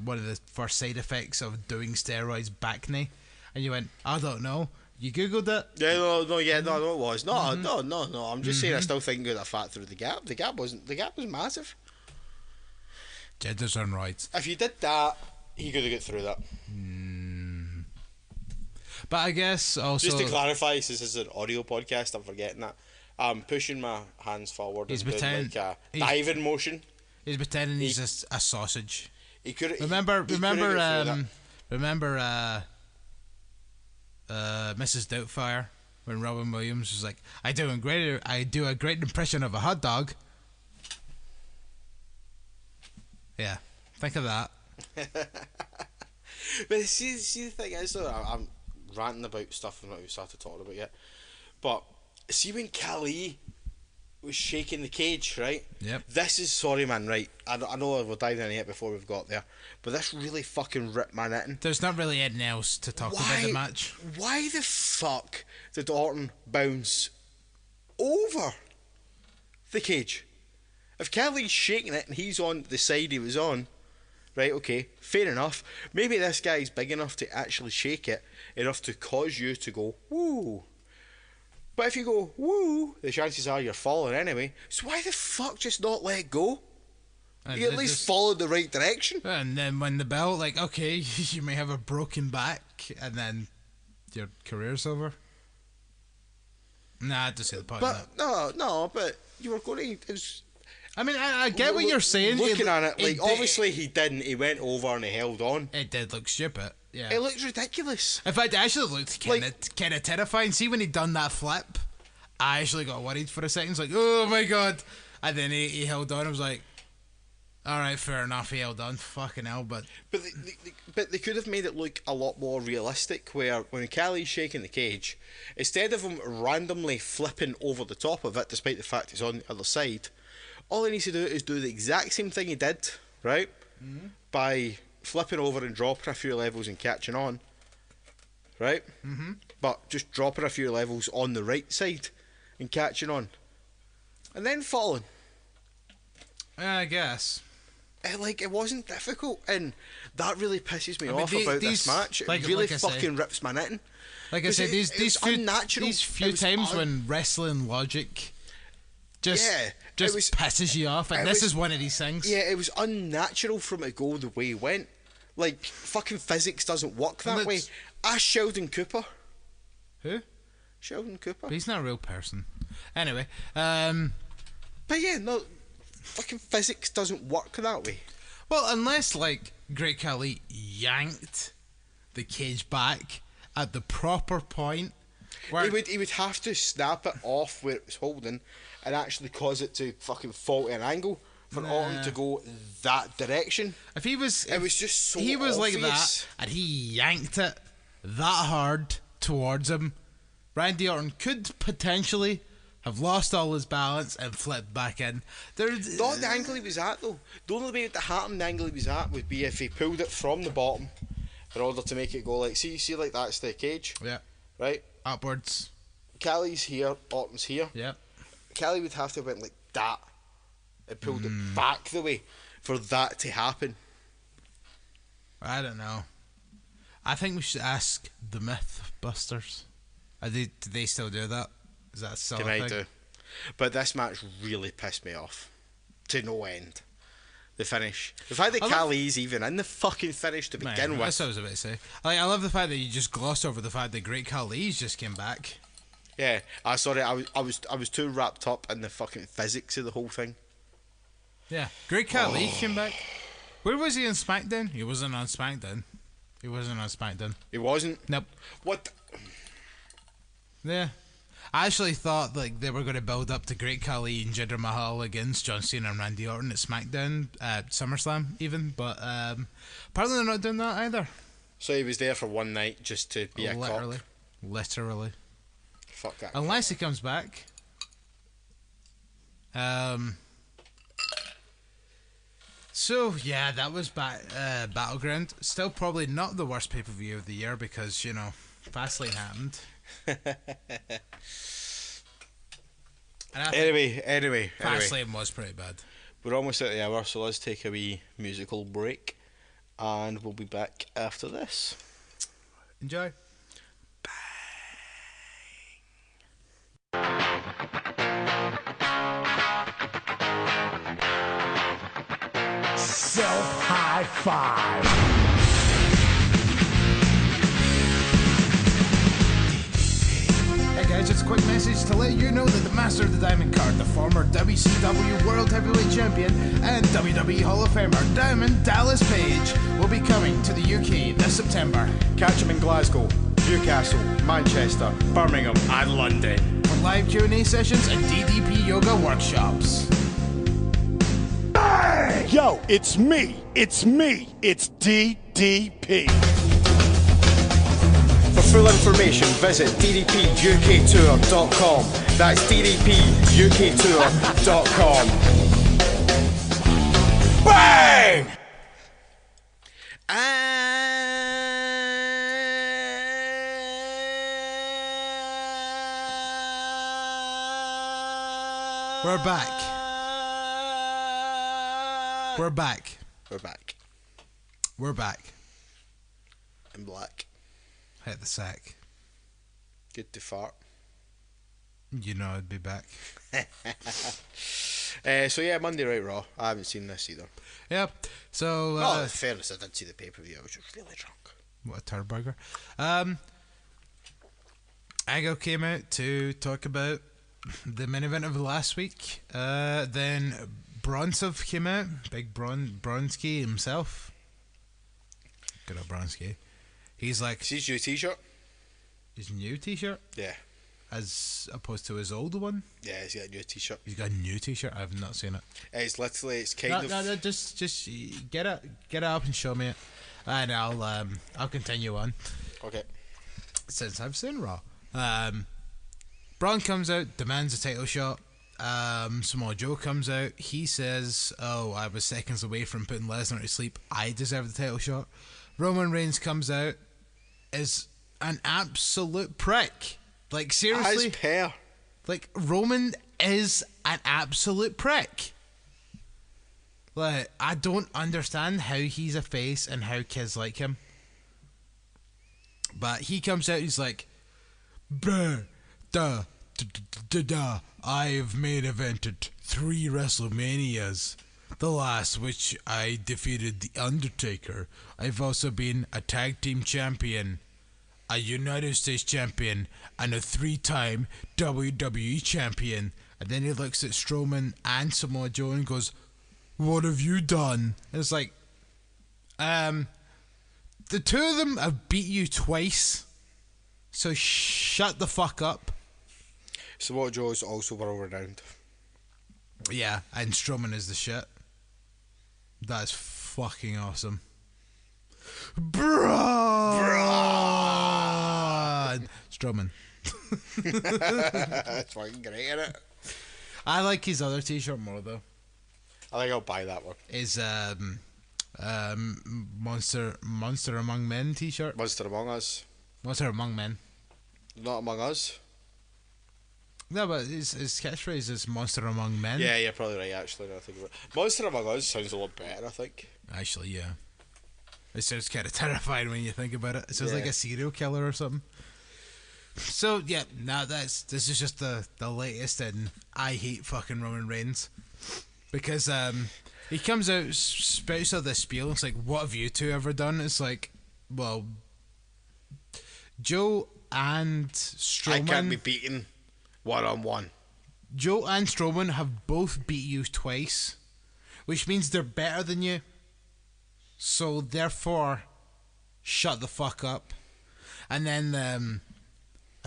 one of the first side effects of doing steroids back knee? And you went, I don't know. You googled it. Yeah, no, it was. No. I'm just saying I still think he got a fat through the gap. The gap was massive. Jinder's on roids. If you did that, he could have got through that. But I guess also Just to clarify, since this is an audio podcast, I'm forgetting that. I'm pushing my hands forward He's and doing pretend- like a he's- diving motion. he's pretending he's a sausage. He could Remember Mrs. Doubtfire, when Robin Williams was like, I do a great impression of a hot dog. Yeah, think of that. But see the thing is though, I'm ranting about stuff I've not even started talking about yet. But see when Khali was shaking the cage, right? Yep. This is, sorry man, right? I know we're diving in it before we've got there, but this really fucking ripped my knitting. There's not really anything else to talk about the match. Why the fuck did Orton bounce over the cage? If Khali's shaking it and he's on the side he was on, right, okay, fair enough. Maybe this guy's big enough to actually shake it enough to cause you to go, woo. But if you go, woo, the chances are you're falling anyway. So why the fuck just not let go? You at least followed the right direction. And then when the bell, like, okay, you may have a broken back, and then your career's over. Nah, I just see the point of that. No, but you were going to... I mean, I get what you're saying. Looking at it, like, obviously he didn't. He went over and he held on. It did look stupid. Yeah. It looked ridiculous. In fact, it actually looked kind of terrifying. See, when he'd done that flip, I actually got worried for a second. It's like, oh my god. And then he held on. I was like, alright, fair enough, he held on. Fucking hell, but they could have made it look a lot more realistic, where when Khali's shaking the cage, instead of him randomly flipping over the top of it, despite the fact he's on the other side, all he needs to do is do the exact same thing he did, right? Mm-hmm. By flipping over and dropping a few levels and catching on, right? Mm-hmm. But just dropping a few levels on the right side and catching on, and then falling. I guess. It wasn't difficult, and that really pisses me off about this match. It really fucking rips my knitting. Like I said, these few times when wrestling logic just pisses you off, and this is one of these things. Yeah, it was unnatural for him to go the way he went. Like, fucking physics doesn't work that way. Ask Sheldon Cooper. Who? Sheldon Cooper. But he's not a real person. Anyway, but yeah, no, fucking physics doesn't work that way. Well, unless, like, Great Khali yanked the cage back at the proper point. He would have to snap it off where it was holding and actually cause it to fucking fall at an angle for Orton to go that direction. If he was... It was just so he was obvious. Like that, and he yanked it that hard towards him, Randy Orton could potentially have lost all his balance and flipped back in. Not the angle he was at, though. The only way it would happen, the angle he was at, would be if he pulled it from the bottom in order to make it go like... See, like that's the cage? Yeah. Right? Upwards. Khali's here, Orton's here. Yeah. Khali would have to have went like that and pulled it back the way for that to happen. I don't know. I think we should ask the Mythbusters. Do they still do that? Is that still a thing? They might do. But this match really pissed me off. To no end. The finish. The fact that Khali's even in the fucking finish to begin with. That's what I was about to say. I love the fact that you just glossed over the fact that Great Khali's just came back. Yeah, I was too wrapped up in the fucking physics of the whole thing. Yeah, Great Khali came back. Where was he in SmackDown? He wasn't on SmackDown. He wasn't? Nope. What? Yeah. I actually thought like they were going to build up to Great Khali and Jinder Mahal against John Cena and Randy Orton at SmackDown, SummerSlam even, but apparently they're not doing that either. So he was there for one night just to be a cock? Literally. Fuck that. Unless he comes back. So yeah, that was Battleground. Still probably not the worst pay-per-view of the year because, you know, Fastlane happened. Anyway. Fastlane was pretty bad. We're almost at the hour, so let's take a wee musical break and we'll be back after this. Enjoy. Self-high five. Hey guys, just a quick message to let you know that the Master of the Diamond Card, the former WCW World Heavyweight Champion and WWE Hall of Famer Diamond Dallas Page, will be coming to the UK this September. Catch him in Glasgow. Newcastle, Manchester, Birmingham and London. For live Q&A sessions and DDP yoga workshops. Yo, it's me, it's DDP. For full information, visit ddpuktour.com. That's ddpuktour.com. Bang! We're back. We're back. We're back. We're back. In black. Hit the sack. Good to fart. You know I'd be back. So yeah, Monday Night Raw. I haven't seen this either. Yep. So In fairness, I did see the pay-per-view. I was just really drunk. what a turd-burger. Ago came out to talk about the main event of last week. Then Bronzov came out. Big Bronski himself. Good old Bronski. He's like... See his new t-shirt? His new t-shirt? Yeah. As opposed to his old one? Yeah, he's got a new t-shirt. He's got a new t-shirt? I've not seen it. It's literally, it's kind of... No, just get it up and show me it. And I'll continue on. Okay. Since I've seen Raw. Braun comes out, demands a title shot. Samoa Joe comes out. He says, "Oh, I was seconds away from putting Lesnar to sleep. I deserve the title shot." Roman Reigns comes out, is an absolute prick. Like seriously, As per. like Roman is an absolute prick. Like I don't understand how he's a face and how kids like him. But he comes out, he's like, "Bruh, da. I've main evented 3 WrestleManias. The last which I defeated The Undertaker. I've also been a tag team champion, a United States champion, and a 3-time WWE champion." And then he looks at Strowman and Samoa Joe and goes, "What have you done?" And it's like, the two of them have beat you twice, so shut the fuck up. Samoa Joe is also world renowned. Yeah, and Strowman is the shit. That's fucking awesome. Braun! Strowman. That's fucking great, isn't it? I like his other t-shirt more though. I think I'll buy that one. His Monster Among Men t-shirt. Monster Among Us. Monster Among Men. Not Among Us. No, but his catchphrase is Monster Among Men. Yeah, you're probably right, actually, now I think about it. Monster Among Us sounds a lot better, I think. Actually, yeah. It sounds kind of terrifying when you think about it. It sounds Yeah. like a serial killer or something. So, yeah, now this is just the latest in I hate fucking Roman Reigns. Because he comes out, spouts out this spiel, and it's like, what have you two ever done? It's like, well, Joe and Strowman... I can't be beaten one-on-one. Joe and Strowman have both beat you twice, which means they're better than you. So therefore, shut the fuck up. And then I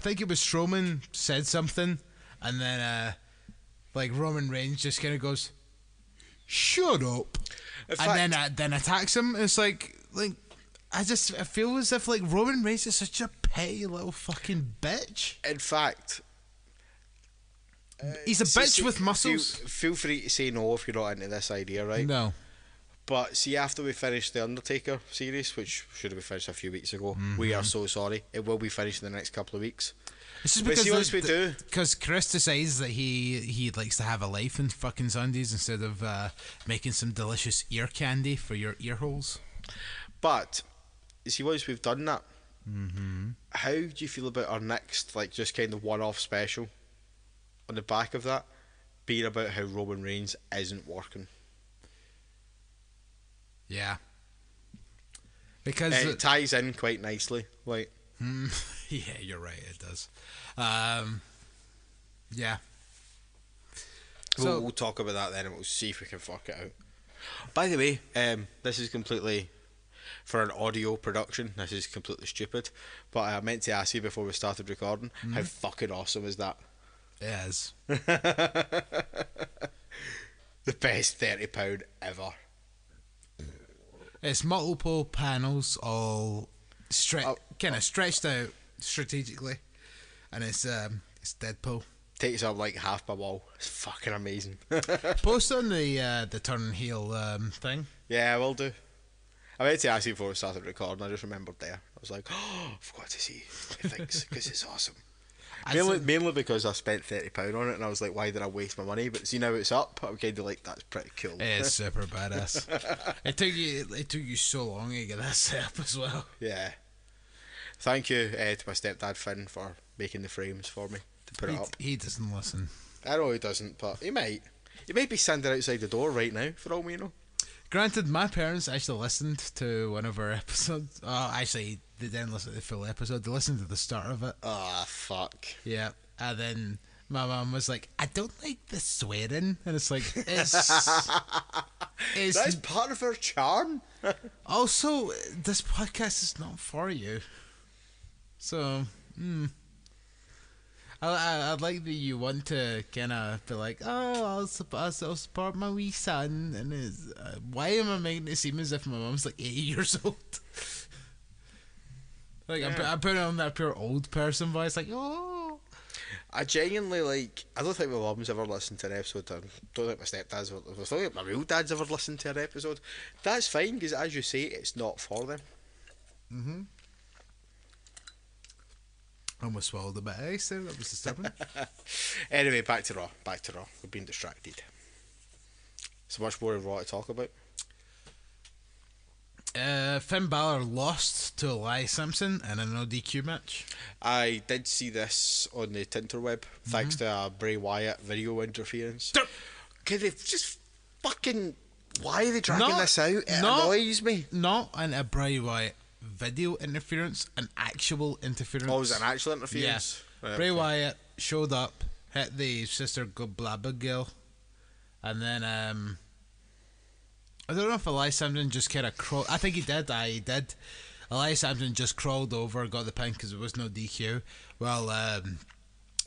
think it was Strowman said something, and then like Roman Reigns just kind of goes, "Shut up," In and fact- then attacks him. It's like I feel as if like Roman Reigns is such a petty little fucking bitch. In fact... He's a bitch with muscles. Feel free to say no if you're not into this idea, right? No. But see, after we finish the Undertaker series, which should have been finished a few weeks ago, we are so sorry. It will be finished in the next couple of weeks. It's just But because see what we do. Because Chris decides that he likes to have a life in fucking Sundays instead of making some delicious ear candy for your ear holes. But you see, once we've done that, how do you feel about our next, like, just kind of one-off special on the back of that being about how Roman Reigns isn't working? Yeah. Because It ties in quite nicely, like. yeah, you're right. It does. Yeah. So We'll talk about that then, and we'll see if we can fuck it out. By the way, this is completely for an audio production, this is completely stupid, but I meant to ask you before we started recording, how fucking awesome is that? It is. The best £30 ever. It's multiple panels, all kind of stretched out strategically, and it's Deadpool. Takes up like half my wall. It's fucking amazing. Post on the turn heel thing. Yeah, I will do. I meant to ask you before we started recording. I just remembered there. I was like, oh, I forgot to see what he thinks because it's awesome. Mainly because I spent £30 on it, and I was like, why did I waste my money? But see, now it's up, I'm kind of like, that's pretty cool. It is super badass. It took you so long to get that set up as well. Yeah. Thank you to my stepdad Finn for making the frames for me to put it up. He doesn't listen. I know he doesn't, but he might. He might be standing outside the door right now, for all we know. Granted, my parents actually listened to one of our episodes. Oh, actually, they didn't listen to the full episode. They listened to the start of it. Ah, fuck. Yeah, and then my mum was like, "I don't like the swearing," and it's like, it's That's part of our charm. also, this podcast is not for you. So, I'd like that you want to kind of be like, oh, I'll support my wee son, and why am I making it seem as if my mum's like 80 years old? Like, yeah. I'm putting on that pure old person voice, like, oh. I genuinely, I don't think my mum's ever listened to an episode. I don't think my stepdad's ever, I don't think my real dad's ever listened to an episode. That's fine, because as you say, it's not for them. Mm-hmm. I almost swallowed a bit of ice there, that was disturbing. Anyway, back to Raw. We've been distracted. So much more of Raw to talk about. Finn Balor lost to Elias Simpson in a no DQ match. I did see this on the Tinterweb, thanks to a Bray Wyatt video interference. Can they just fucking... Why are they dragging this out? It annoys me. Not a Bray Wyatt video interference, an actual interference. Oh, was it an actual interference? Yeah. Right, Bray Wyatt showed up, hit the Sister Blabba girl, and then I don't know if Elias Sampson just kind of crawled. I think he did. He did. Elias Sampson just crawled over, got the pin because there was no DQ. Well,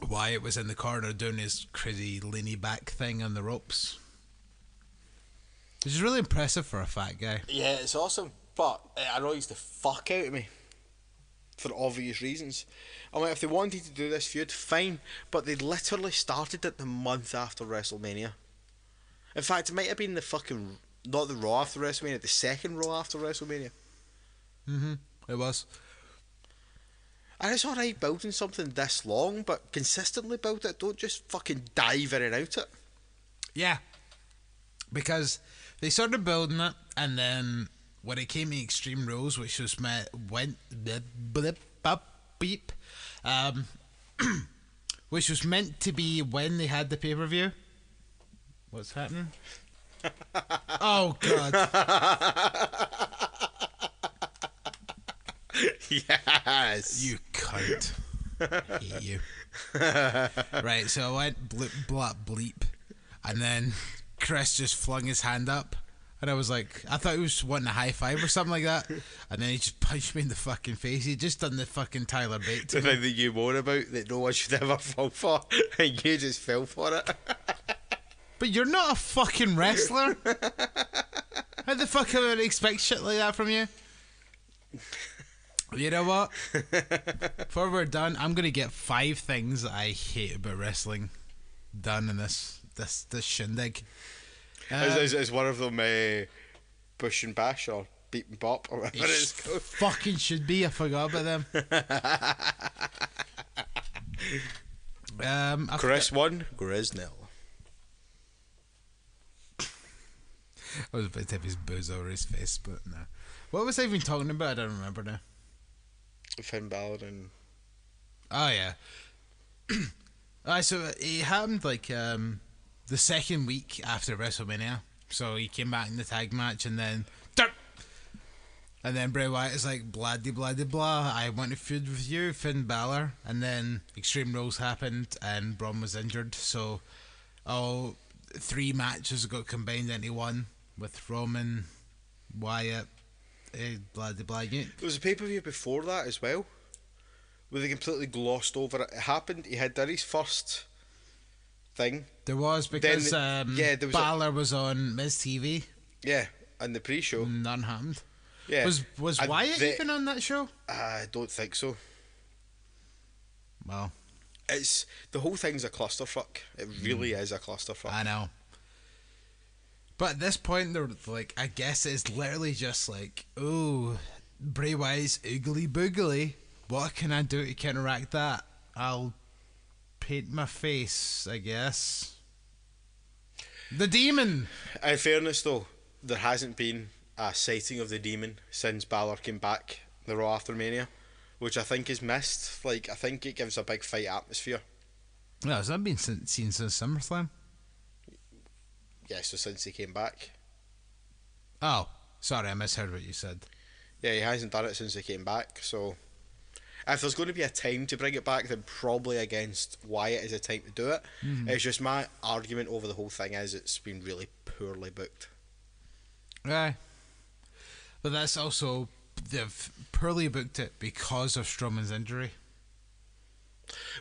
Wyatt was in the corner doing his crazy leany back thing on the ropes, which is really impressive for a fat guy. Yeah, it's awesome, but it annoys the fuck out of me for obvious reasons. I mean, if they wanted to do this feud, fine, but they literally started it the month after WrestleMania. In fact, it might have been the fucking... Not the Raw after WrestleMania, the second Raw after WrestleMania. It was. And it's alright building something this long, but consistently build it. Don't just fucking dive in and out it. Yeah. Because they started building it, and then when it came to Extreme Rules, which was which was meant to be when they had the pay-per-view. What's happening? Oh god. Yes. You cunt. I hate you. Right, so I went bleep, and then Chris just flung his hand up, and I was like, I thought he was wanting a high five or something like that, and then he just punched me in the fucking face. He just done the fucking Tyler Bate to the thing that you moan about that no one should ever fall for, and you just fell for it. But you're not a fucking wrestler. How the fuck am I going to expect shit like that from you? You know what? Before we're done, I'm going to get 5 things that I hate about wrestling done in this shindig. Is one of them Bush and Bash or Beat and Bop or whatever it is called? Fucking should be. I forgot about them. Chris 1, Grizz 0. I was about to have his booze over his face, but no. What was I even talking about? I don't remember now. Finn Balor and... Oh, yeah. So it happened like the second week after WrestleMania. So he came back in the tag match, and then... And then Bray Wyatt is like, blah de blah de blah, I want to feud with you, Finn Balor. And then Extreme Rules happened, and Braun was injured. So all 3 matches got combined into one, with Roman, Wyatt, Bloody Black Nuke. There was a pay-per-view before that as well, where they completely glossed over it. It happened. He had done his first thing. There was, because there was Balor was on Miz TV. Yeah, and the pre-show. None happened. Yeah. Was And Wyatt even on that show? I don't think so. Well, It's the whole thing's a clusterfuck. It really is a clusterfuck. I know. But at this point, they're like, I guess it's literally just like, oh, Bray Wyatt's oogly boogly. What can I do to counteract that? I'll paint my face, I guess. The demon. In fairness, though, there hasn't been a sighting of the demon since Balor came back the Raw after Mania, which I think is missed. Like, I think it gives a big fight atmosphere. No, has that been seen since SummerSlam? Yeah, so since he came back. Oh, sorry, I misheard what you said. Yeah, he hasn't done it since he came back, so if there's going to be a time to bring it back, then probably against Wyatt is a time to do it. It's just my argument over the whole thing is it's been really poorly booked. Yeah. But that's also, they've poorly booked it because of Strowman's injury.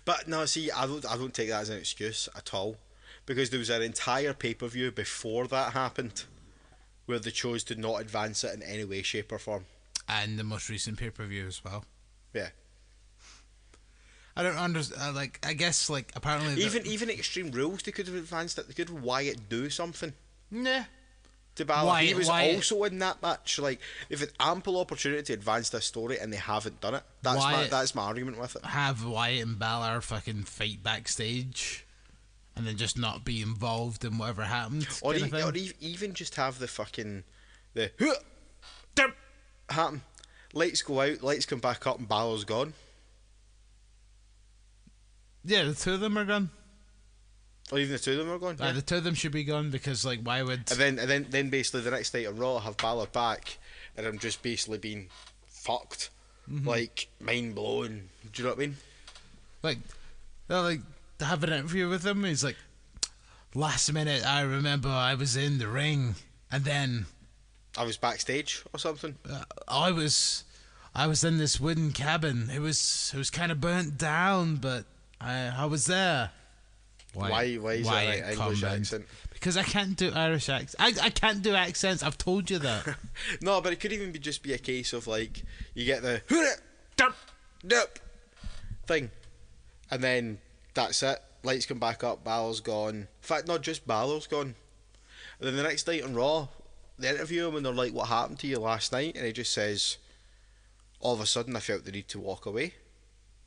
But no, see, I don't take that as an excuse at all, because there was an entire pay-per-view before that happened where they chose to not advance it in any way, shape or form. And the most recent pay-per-view as well. Yeah. I don't understand. I guess apparently Even Extreme Rules, they could have advanced it. They could have Wyatt do something nah. to Balor. Wyatt- He was Wyatt- also in that match. Like, they've had ample opportunity to advance this story and they haven't done it. Wyatt- That's my argument with it. Have Wyatt and Balor fucking fight backstage, and then just not be involved in whatever happened. Or, kind of thing. even just have the fucking happen. Lights go out, lights come back up, and Balor's gone. Yeah, the two of them are gone. Or even the two of them are gone. Yeah. The two of them should be gone because why would? And then basically the next night on Raw, have Balor back, and I'm just basically being fucked, like mind blowing. Do you know what I mean? They'll have an interview with him. He's like, last minute I remember I was in the ring, and then I was backstage or something. I was in this wooden cabin. It was kind of burnt down, but I was there. Why is that an English accent? Because I can't do Irish accents. I can't do accents. I've told you that. No, but it could even just be a case of like you get the thing, and then that's it. Lights come back up. Balor's gone. In fact, not just Balor's gone. And then the next night on Raw, they interview him and they're like, "What happened to you last night?" And he just says, "All of a sudden, I felt the need to walk away.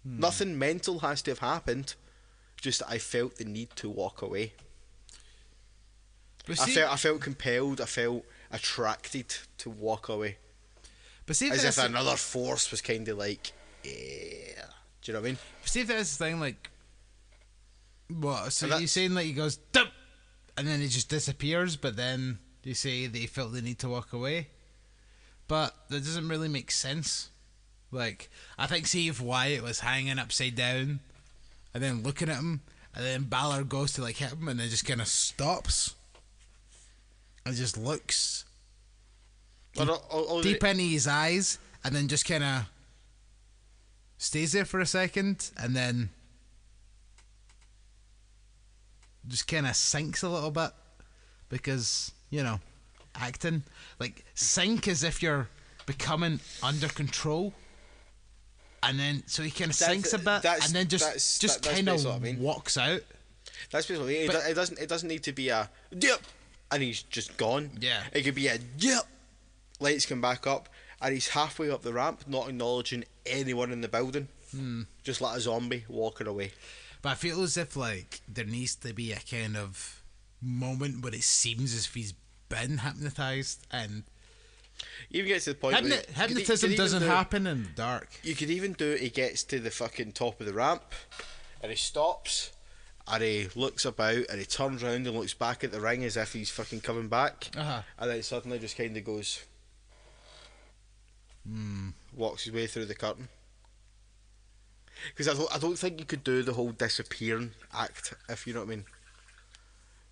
Nothing mental has to have happened. Just that I felt the need to walk away. But I felt compelled. I felt attracted to walk away, but see, as if another force was kind of like, yeah." Do you know what I mean? See if that's the thing. What? So And you're saying he goes, "Dup," and then he just disappears, but then you say they felt the need to walk away. But that doesn't really make sense. I think, see if Wyatt was hanging upside down and then looking at him, and then Balor goes to hit him, and then just kind of stops and just looks deep into his eyes, and then just kind of stays there for a second, and then just kind of sinks a little bit because, acting. Sink as if you're becoming under control. And then, so he kind of sinks a bit, and then just kind of walks out. That's basically it. It doesn't need to be a yep, and he's just gone. Yeah. It could be a yep. Lights come back up, and he's halfway up the ramp, not acknowledging anyone in the building. Just like a zombie walking away. But I feel as if there needs to be a kind of moment where it seems as if he's been hypnotized, and You even get to the point where hypnotism doesn't happen in the dark. You could even do it. He gets to the fucking top of the ramp, and he stops, and he looks about, and he turns around and looks back at the ring as if he's fucking coming back, and then suddenly just kind of goes, walks his way through the curtain. Because I don't think you could do the whole disappearing act, if you know what I mean.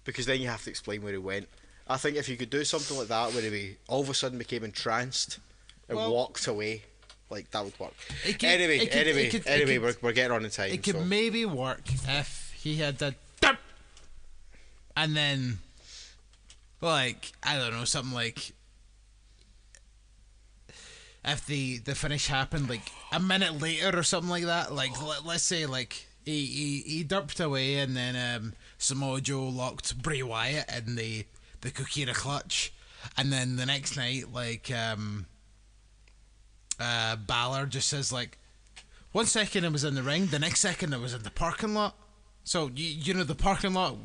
Because then you have to explain where he went. I think if you could do something like that, where he all of a sudden became entranced, and walked away. Like, that would work. Anyway, we're getting on in time. It could maybe work if he had that, and then, like, I don't know, something like, if the finish happened like a minute later or something like that. Like, let's say like he derped away, and then Samoa Joe locked Bray Wyatt in the Coquina clutch, and then the next night, like, Balor just says like, 1 second I was in the ring, the next second I was in the parking lot. So you know, the parking lot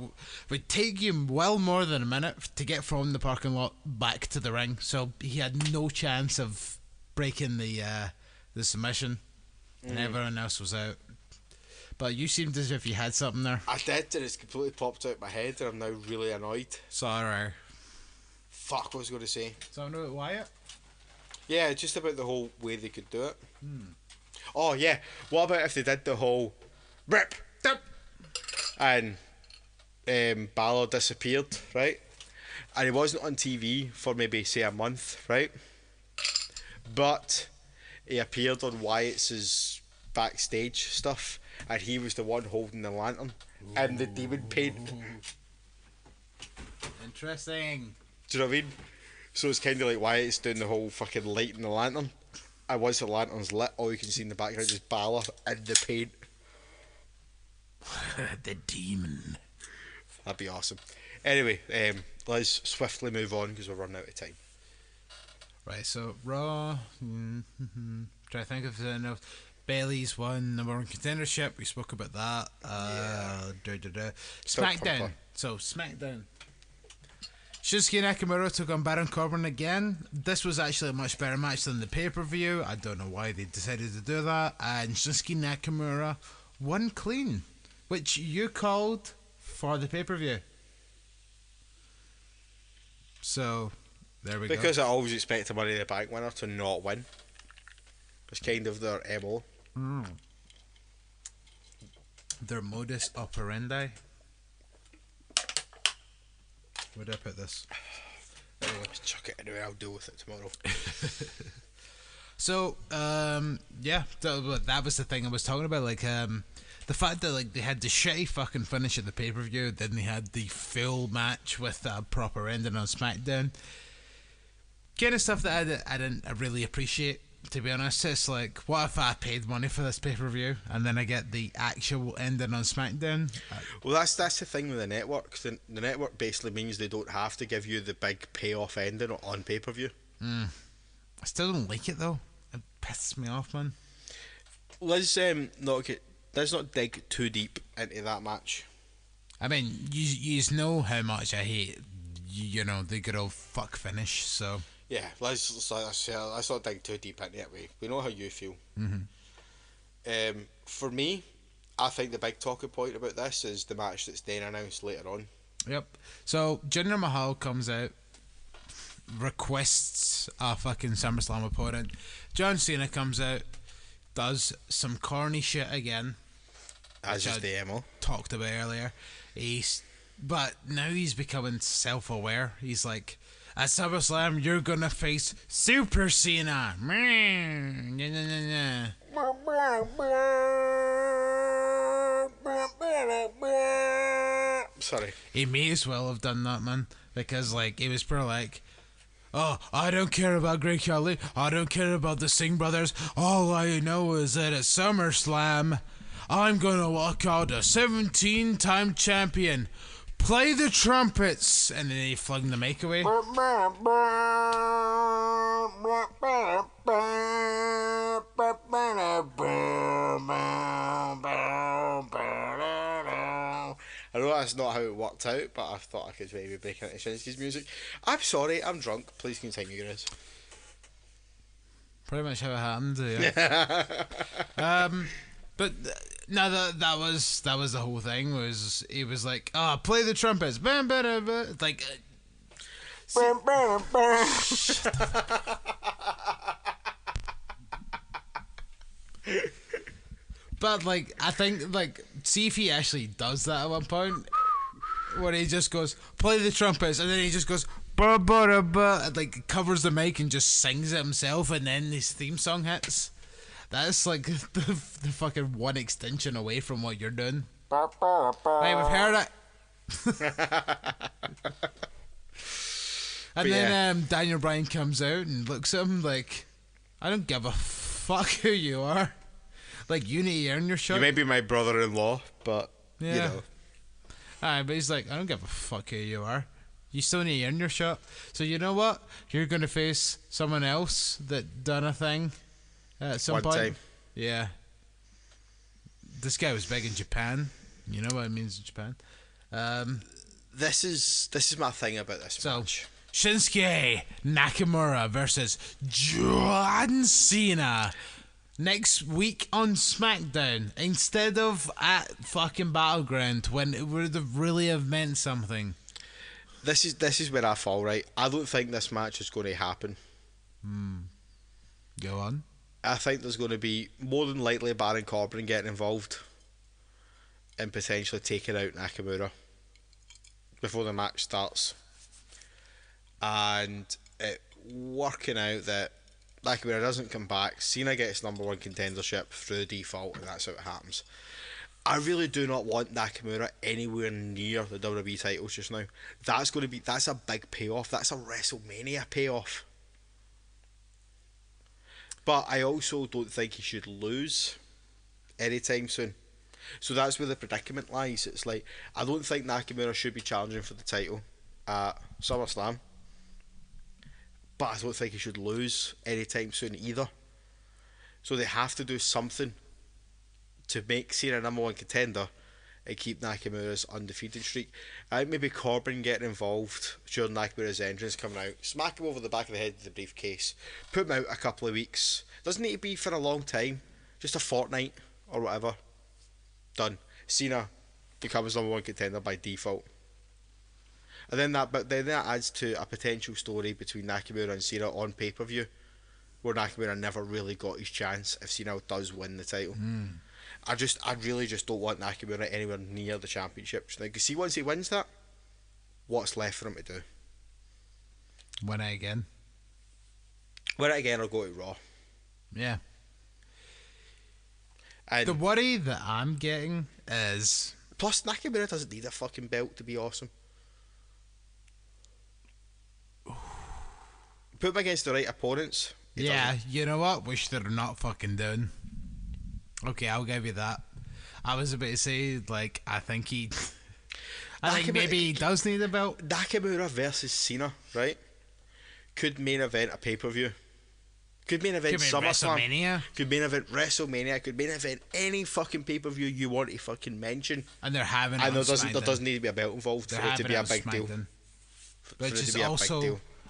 would take you well more than a minute to get from the parking lot back to the ring. So he had no chance of breaking the submission, and everyone else was out. But you seemed as if you had something there. I did, and it's completely popped out my head, and I'm now really annoyed. Sorry. Fuck, what was I going to say? Something about Wyatt? Yeah, just about the whole way they could do it. Oh, yeah. What about if they did the whole rip, dip, and Balor disappeared, right? And he wasn't on TV for maybe, say, a month, right? But he appeared on Wyatt's backstage stuff, and he was the one holding the lantern and the demon paint. Interesting. Do you know what I mean? So it's kind of like Wyatt's doing the whole fucking lighting the lantern, and once the lantern's lit, all you can see in the background is Balor in the paint. The demon. That'd be awesome. Anyway, let's swiftly move on because we're running out of time. Right, so Raw. Try to think of enough. Bailey's won number one contendership. We spoke about that. SmackDown. So SmackDown. Shinsuke Nakamura took on Baron Corbin again. This was actually a much better match than the pay-per-view. I don't know why they decided to do that. And Shinsuke Nakamura won clean, which you called for the pay-per-view. So, there we go. Because I always expect a Money in the Bank winner to not win. It's kind of their MO. Their modus operandi. Where do I put this? Just chuck it anyway, I'll deal with it tomorrow. So, yeah, that was the thing I was talking about. Like, the fact that like they had the shitty fucking finish at the pay-per-view, then they had the full match with a proper ending on SmackDown. Kind of stuff that I didn't really appreciate, to be honest. It's like, what if I paid money for this pay-per-view and then I get the actual ending on SmackDown? Well, that's the thing with the network. The network basically means they don't have to give you the big payoff ending on pay-per-view. I still don't like it though. It pisses me off, man. Let's not dig too deep into that match. I mean, you know how much I hate, you know, the good old fuck finish, so... Yeah, let's not dig too deep into it. We know how you feel. For me, I think the big talking point about this is the match that's then announced later on. Yep. So, Jinder Mahal comes out, requests a fucking SummerSlam opponent. John Cena comes out, does some corny shit again. As is the MO. Talked about earlier. But now he's becoming self-aware. He's like, at SummerSlam, you're gonna face Super Cena. Sorry. He may as well have done that, man. Because, like, it was pretty like, oh, I don't care about Great Khali. I don't care about the Singh brothers. All I know is that at SummerSlam, I'm gonna walk out a 17-time champion. Play the trumpets! And then he flung the mic away. I know that's not how it worked out, but I thought I could maybe break into Shinsuke's music. I'm sorry, I'm drunk. Please continue, guys. Pretty much how it happened, yeah. But no, that was the whole thing. Was he was like, oh, play the trumpets, bam, bam, bam, like. But like, I think like, see if he actually does that at one point, where he just goes, play the trumpets, and then he just goes, like covers the mic and just sings it himself, and then his theme song hits. That's like the fucking one extension away from what you're doing. Right, we've heard it. And then Daniel Bryan comes out and looks at him like, I don't give a fuck who you are. Like, you need to earn your shot. You may be my brother-in-law, but you know. But he's like, I don't give a fuck who you are. You still need to earn your shot. So you know what? You're going to face someone else that done a thing at some One point. time. Yeah. This guy was big in Japan. You know what it means in Japan. This is my thing about this match. Shinsuke Nakamura versus John Cena next week on SmackDown instead of at fucking Battleground when it would have really have meant something. This is where I fall, right? I don't think this match is going to happen. Go on. I think there's going to be more than likely Baron Corbin getting involved and potentially taking out Nakamura before the match starts. And it working out that Nakamura doesn't come back, Cena gets number one contendership through default, and that's how it happens. I really do not want Nakamura anywhere near the WWE titles just now. That's a big payoff. That's a WrestleMania payoff. But I also don't think he should lose anytime soon. So that's where the predicament lies. It's like, I don't think Nakamura should be challenging for the title at SummerSlam. But I don't think he should lose anytime soon either. So they have to do something to make Cena number one contender and keep Nakamura's undefeated streak. I think maybe Corbin getting involved during Nakamura's entrance, coming out, smack him over the back of the head with the briefcase, put him out a couple of weeks. Doesn't need to be for a long time, just a fortnight or whatever. Done. Cena becomes number one contender by default. And then that adds to a potential story between Nakamura and Cena on pay-per-view, where Nakamura never really got his chance if Cena does win the title. I really just don't want Nakamura anywhere near the championships. Like, see, once he wins that, what's left for him to do? Win it again. Win it again or go to Raw. Yeah. And the worry that I'm getting is... Plus, Nakamura doesn't need a fucking belt to be awesome. Put him against the right opponents. Yeah, you know what? Which they're not fucking doing. Okay, I'll give you that. I was about to say, like, I think maybe he does need a belt. Nakamura versus Cena, right? Could main event a pay-per-view. Could main event SummerSlam. WrestleMania. Could main event WrestleMania. Could main event any fucking pay-per-view you want to fucking mention. And they're having it and on there doesn't need to be a belt involved for it to be a big deal. Which is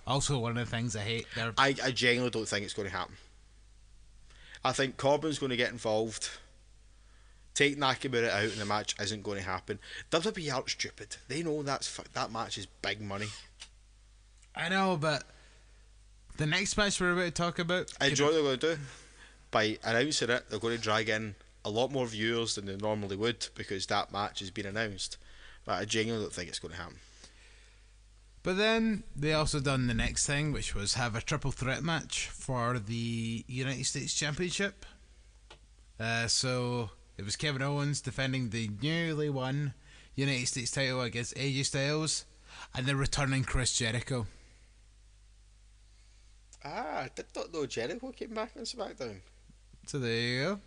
also one of the things I hate. I genuinely don't think it's going to happen. I think Corbin's going to get involved. Take Nakamura out and the match isn't going to happen. WWE aren't stupid. They know that match is big money. I know, but the next match we're about to talk about... I enjoy what they're going to do. By announcing it, they're going to drag in a lot more viewers than they normally would because that match has been announced. But I genuinely don't think it's going to happen. But then they also done the next thing, which was have a triple threat match for the United States Championship. So it was Kevin Owens defending the newly won United States title against AJ Styles, and the returning Chris Jericho. I did not know Jericho came back on SmackDown. So there you go.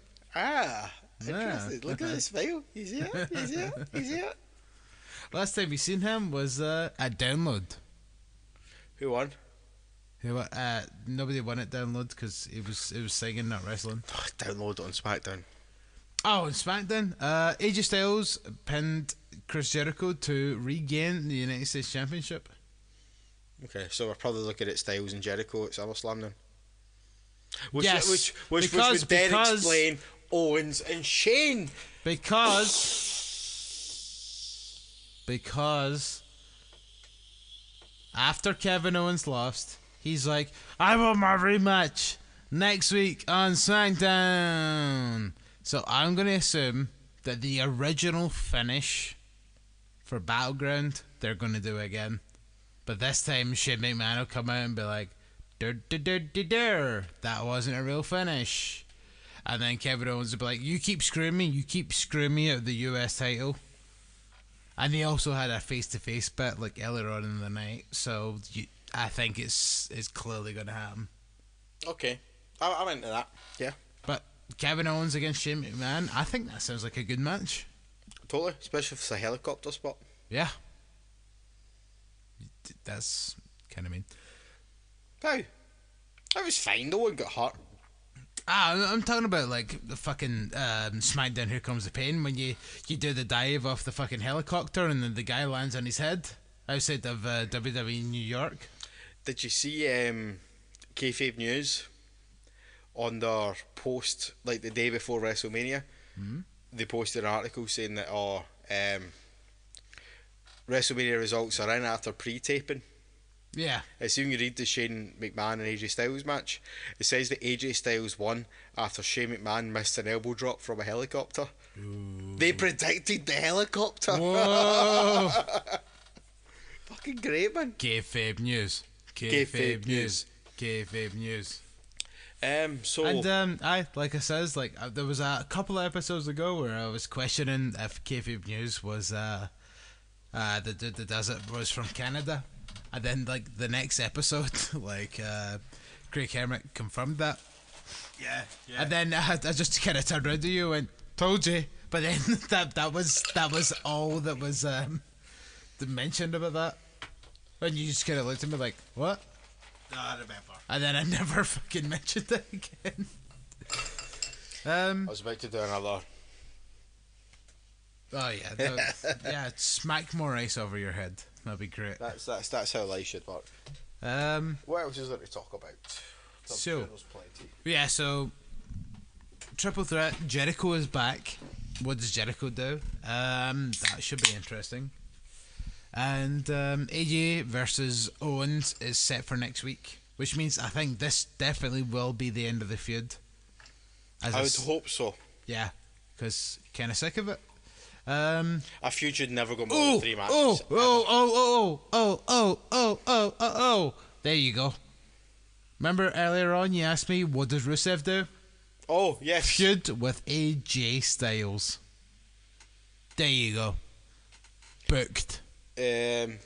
Interesting. Look at his smile. He's here. He's here. He's here. Last time we seen him was at Download. Who won? Nobody won at Download because it was singing, not wrestling. Download on SmackDown. Oh, on SmackDown, AJ Styles pinned Chris Jericho to regain the United States Championship. Okay, so we're probably looking at Styles and Jericho at SummerSlam then. Yes, which would then explain Owens and Shane. Because after Kevin Owens lost, he's like, I want my rematch next week on SmackDown. So I'm going to assume that the original finish for Battleground, they're going to do again. But this time, Shane McMahon will come out and be like, that wasn't a real finish. And then Kevin Owens will be like, you keep screwing me out of the US title. And he also had a face-to-face bit like earlier on in the night, so I think it's clearly going to happen. Okay, I'm into that. Yeah, but Kevin Owens against Shane McMahon, I think that sounds like a good match. Totally, especially if it's a helicopter spot. Yeah, that's kind of mean. How? That was fine. No one got hurt. I'm talking about like the fucking SmackDown Here Comes the Pain when you do the dive off the fucking helicopter and then the guy lands on his head outside of WWE New York. Did you see Kayfabe News on their post like the day before WrestleMania? Mm-hmm. They posted an article saying that WrestleMania results are in after pre-taping. Yeah. It's when you read the Shane McMahon and AJ Styles match, it says that AJ Styles won after Shane McMahon missed an elbow drop from a helicopter. Ooh. They predicted the helicopter. Whoa. Fucking great, man. Kayfabe News. Kayfabe News. Kayfabe News. Like I says, like there was a couple of episodes ago where I was questioning if Kayfabe News was the dude that does it was from Canada. And then, like, the next episode, like, Craig Hermit confirmed that. Yeah. And then I just kind of turned around to you and told you. But then that was all that was mentioned about that. And you just kind of looked at me like, what? No, I remember. And then I never fucking mentioned it again. I was about to do another. Oh, yeah. Smack more ice over your head. That'd be great. That's how life should work. What else is there to talk about? So Triple Threat, Jericho is back. What does Jericho do? That should be interesting. And AJ versus Owens is set for next week, which means I think this definitely will be the end of the feud. I would hope so. Yeah, because kind of sick of it. A feud should never go more than 3 matches. There you go. Remember earlier on you asked me what does Rusev do? Oh, yes. Feud with AJ Styles. There you go. Booked. I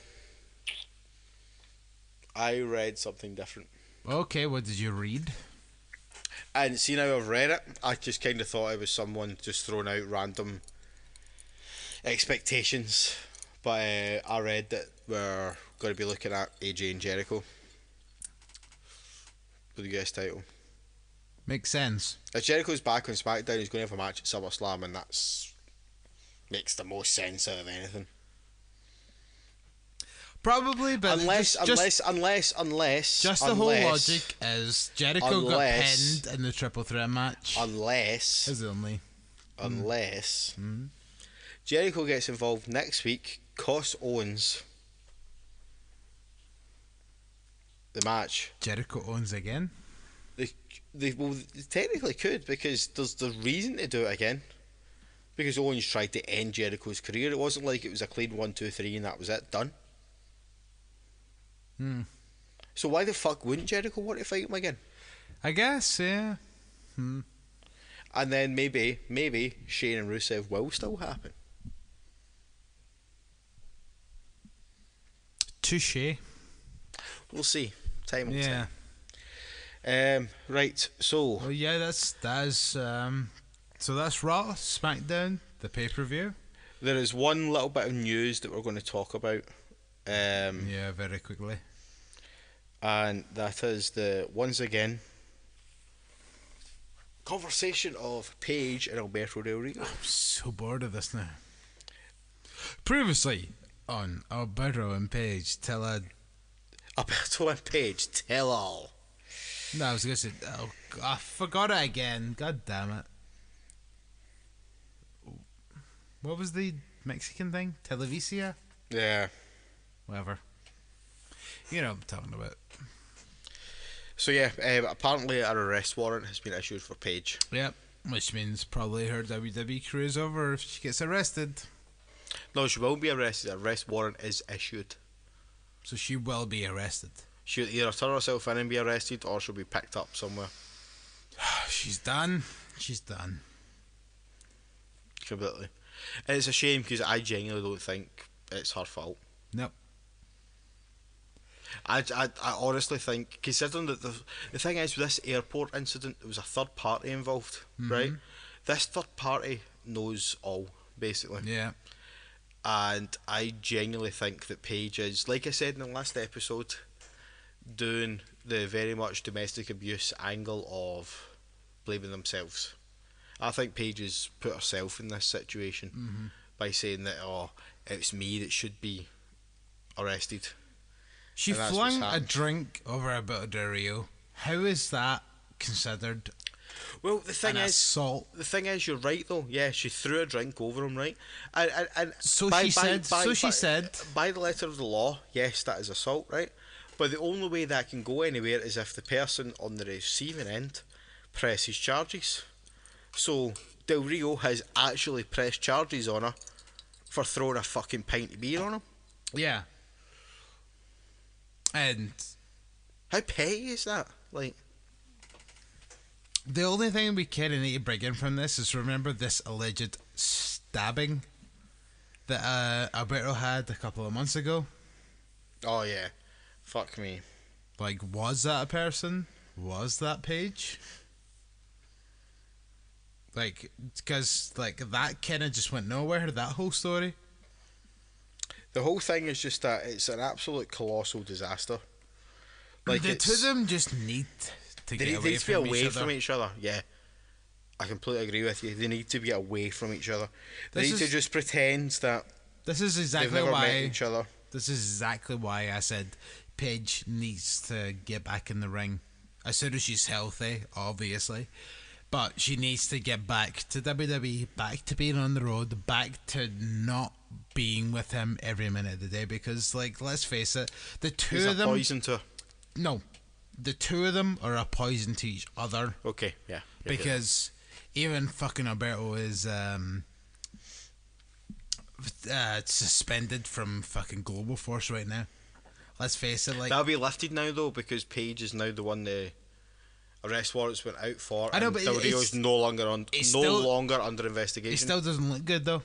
read something different. Okay, what did you read? And see, now I've read it, I just kind of thought it was someone just throwing out random expectations, but I read that we're going to be looking at AJ and Jericho for the US title. Makes sense. If Jericho's back on SmackDown, he's going to have a match at SummerSlam, and that's makes the most sense out of anything. Probably, but unless just the whole logic is Jericho got pinned in the Triple Threat match. Unless Jericho gets involved next week, costs Owens the match. Jericho Owens again? They technically could, because there's the reason to do it again. Because Owens tried to end Jericho's career. It wasn't like it was a clean 1, 2, 3 and that was it, done. So why the fuck wouldn't Jericho want to fight him again? I guess, yeah. And then maybe Shane and Rusev will still happen. Touché. We'll see. Time will tell. Right, so. Well, yeah, that's so that's Raw, SmackDown, the pay-per-view. There is one little bit of news that we're going to talk about. Yeah, very quickly. And that is once again, conversation of Paige and Alberto Del Rio. I'm so bored of this now. Previously on Alberto and Paige Alberto and Paige tell all. No, I was going to say, I forgot it again. God damn it. What was the Mexican thing? Televisa? Yeah. Whatever. You know what I'm talking about. So yeah, apparently an arrest warrant has been issued for Paige. Yep, which means probably her WWE career is over if she gets arrested. No, she won't be arrested. An arrest warrant is issued. So she will be arrested. She'll either turn herself in and be arrested, or she'll be picked up somewhere. She's done. She's done. Completely. And it's a shame because I genuinely don't think it's her fault. Nope. I honestly think, considering that the thing is, with this airport incident, there was a third party involved, right? This third party knows all, basically. Yeah. And I genuinely think that Paige is, like I said in the last episode, doing the very much domestic abuse angle of blaming themselves. I think Paige has put herself in this situation by saying that, it's me that should be arrested. She And that's flung what's a happened. drink over a bit of Del Rio. How is that considered Well, the thing an is, assault? you're right though. Yeah, she threw a drink over him, right? And So she said. By the letter of the law, yes, that is assault, right? But the only way that can go anywhere is if the person on the receiving end presses charges. So Del Rio has actually pressed charges on her for throwing a fucking pint of beer on him. Yeah. And How petty is that? Like, the only thing we kind of need to bring in from this is remember this alleged stabbing that Alberto had a couple of months ago. oh yeah, fuck me. Like, was that a person? Was that Paige? Like, because like that kind of just went nowhere. That whole story. The whole thing is just that it's an absolute colossal disaster. Like, The two of them just need to They get need away to be from away each other. from each other. Yeah, I completely agree with you. They need to get away from each other. They This need to is- just pretend that This is they've exactly never met why. each other. This is exactly why I said Paige needs to get back in the ring as soon as she's healthy, obviously. But she needs to get back to WWE, back to being on the road, back to not being with him every minute of the day. Because, like, let's face it, the two He's a of them. poison to her. No, the two of them are a poison to each other. Okay, yeah. Because even fucking Alberto is suspended from fucking Global Force right now. Let's face it, like, that'll be lifted now though, because Paige is now the one the arrest warrants went out for. I know, and but Del it's- Rio's no longer it's no still- longer under he investigation. still doesn't look good though.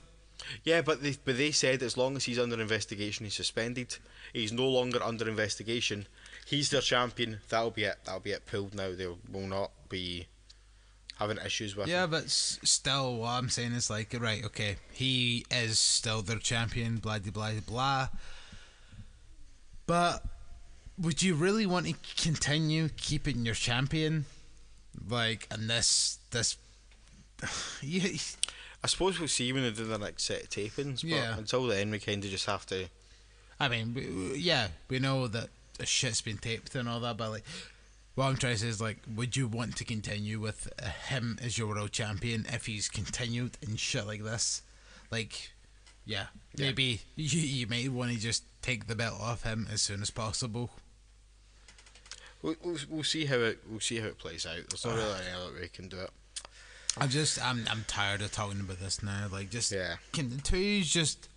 Yeah, but they said as long as he's under investigation, he's suspended. He's no longer under investigation. He's their champion. That'll be it. That'll be it. Pulled now. They will not be having issues with Yeah, him. but still, what I'm saying is like, right, okay, he is still their champion, blah de blah de blah. But would you really want to continue keeping your champion? Like, and this, you, I suppose we'll see when they do the next set of tapings. But Yeah. until then, we kind of just have to. I mean, we know that the shit's been taped and all that, but like, what I'm trying to say is like, would you want to continue with him as your world champion if he's continued and shit like this? Like, yeah, maybe you might want to just take the belt off him as soon as possible. We'll see how it plays out. There's not really any other way we can do it. I'm tired of talking about this now. Like, just Yeah. can the two just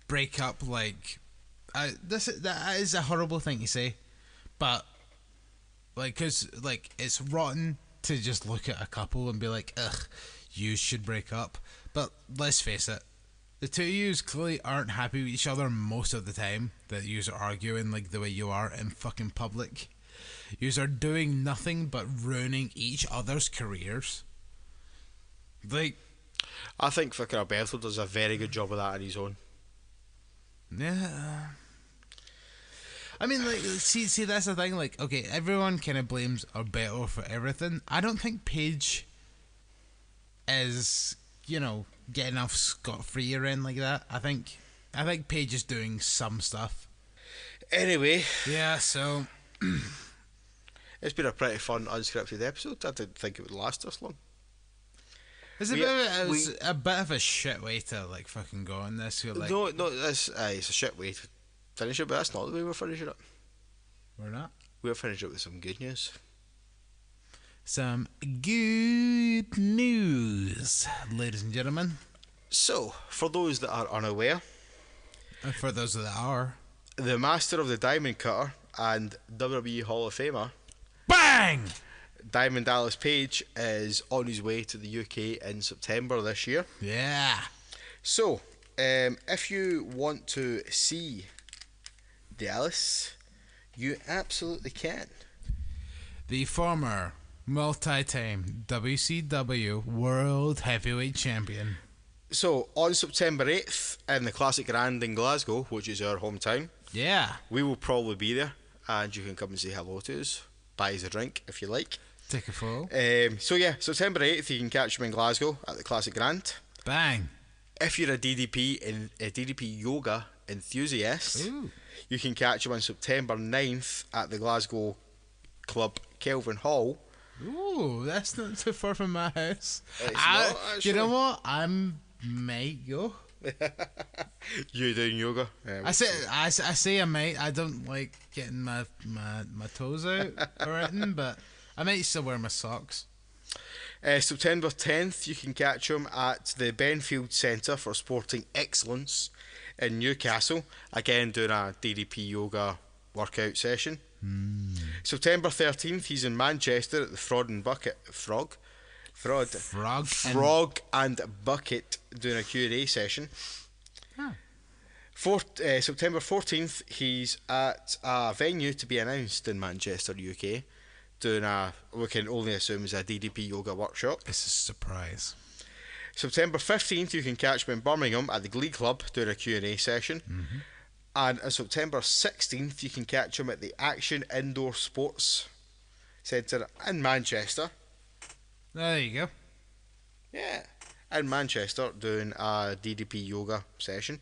break up? Like, that is a horrible thing to say, but like, 'cause like it's rotten to just look at a couple and be like, ugh, you should break up. But let's face it, the two of you clearly aren't happy with each other most of the time. That you are arguing like the way you are in fucking public. You are doing nothing but ruining each other's careers. Like, I think fucking Alberto does a very good job of that on his own. yeah. I mean, like, see, that's the thing. Like, okay, everyone kind of blames Alberto for everything. I don't think Paige is, getting off scot-free or anything like that. I think Paige is doing some stuff. Anyway, Yeah, so it's been a pretty fun unscripted episode. I didn't think it would last this long. it's a bit of a shit way to like fucking go on this. You're like, No, it's a shit way to finish it, but that's not the way we're finishing it. we're not. We're finishing it with some good news. Some good news, ladies and gentlemen. So, for those that are unaware, And for those that are, the master of the Diamond Cutter and WWE Hall of Famer, Bang! Diamond Dallas Page, is on his way to the UK in September this year. Yeah. So, if you want to see Dallas, you absolutely can. The former multi-time WCW World Heavyweight Champion. So, on September 8th in the Classic Grand in Glasgow, which is our hometown, Yeah. we will probably be there, and you can come and say hello to us, buy us a drink if you like. Take a photo. So yeah, September 8th you can catch me in Glasgow at the Classic Grand. Bang. If you're a DDP yoga enthusiast, Ooh. you can catch him on September 9th at the Glasgow Club Kelvin Hall. Ooh, that's not too far from my house. It's not, You know actually. what? I might go. You doing yoga? I say I might. I don't like getting my toes out or anything, but I might still wear my socks. September 10th you can catch him at the Benfield Centre for Sporting Excellence in Newcastle, again doing a DDP yoga workout session. September 13th he's in Manchester at the Frog and Bucket doing a Q&A session. Huh. September 14th he's at a venue to be announced in Manchester, UK, doing we can only assume is a DDP yoga workshop. It's a surprise. September 15th you can catch me in Birmingham at the Glee Club doing a Q&A session. And on September 16th you can catch him at the Action Indoor Sports Centre in Manchester. There you go. Yeah, in Manchester doing a DDP yoga session.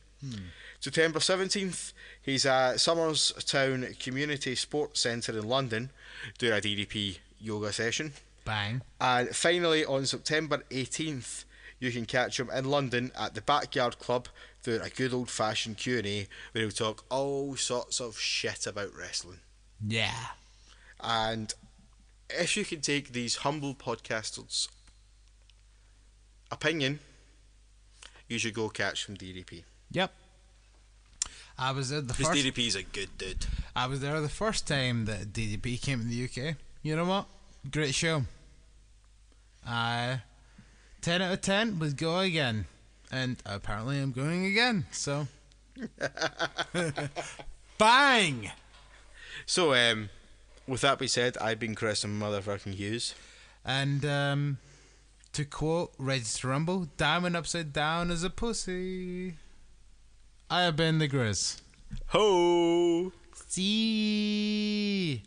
September 17th he's at Somers Town Community Sports Centre in London doing a DDP yoga session. Bang. And finally on September 18th you can catch him in London at the Backyard Club doing a good old fashioned Q&A where he'll talk all sorts of shit about wrestling. Yeah. And if you can take these humble podcasters' opinion, you should go catch some DDP. Yep. I was there Because DDP's a good dude. I was there the first time that DDP came to the UK. You know what? Great show. 10 out of 10 would go again. And apparently I'm going again. So. Bang! So, with that being said, I've been Chris and motherfucking Hughes. And to quote Ready to Rumble, Diamond upside down is a pussy. I have been the Grizz. Ho! See.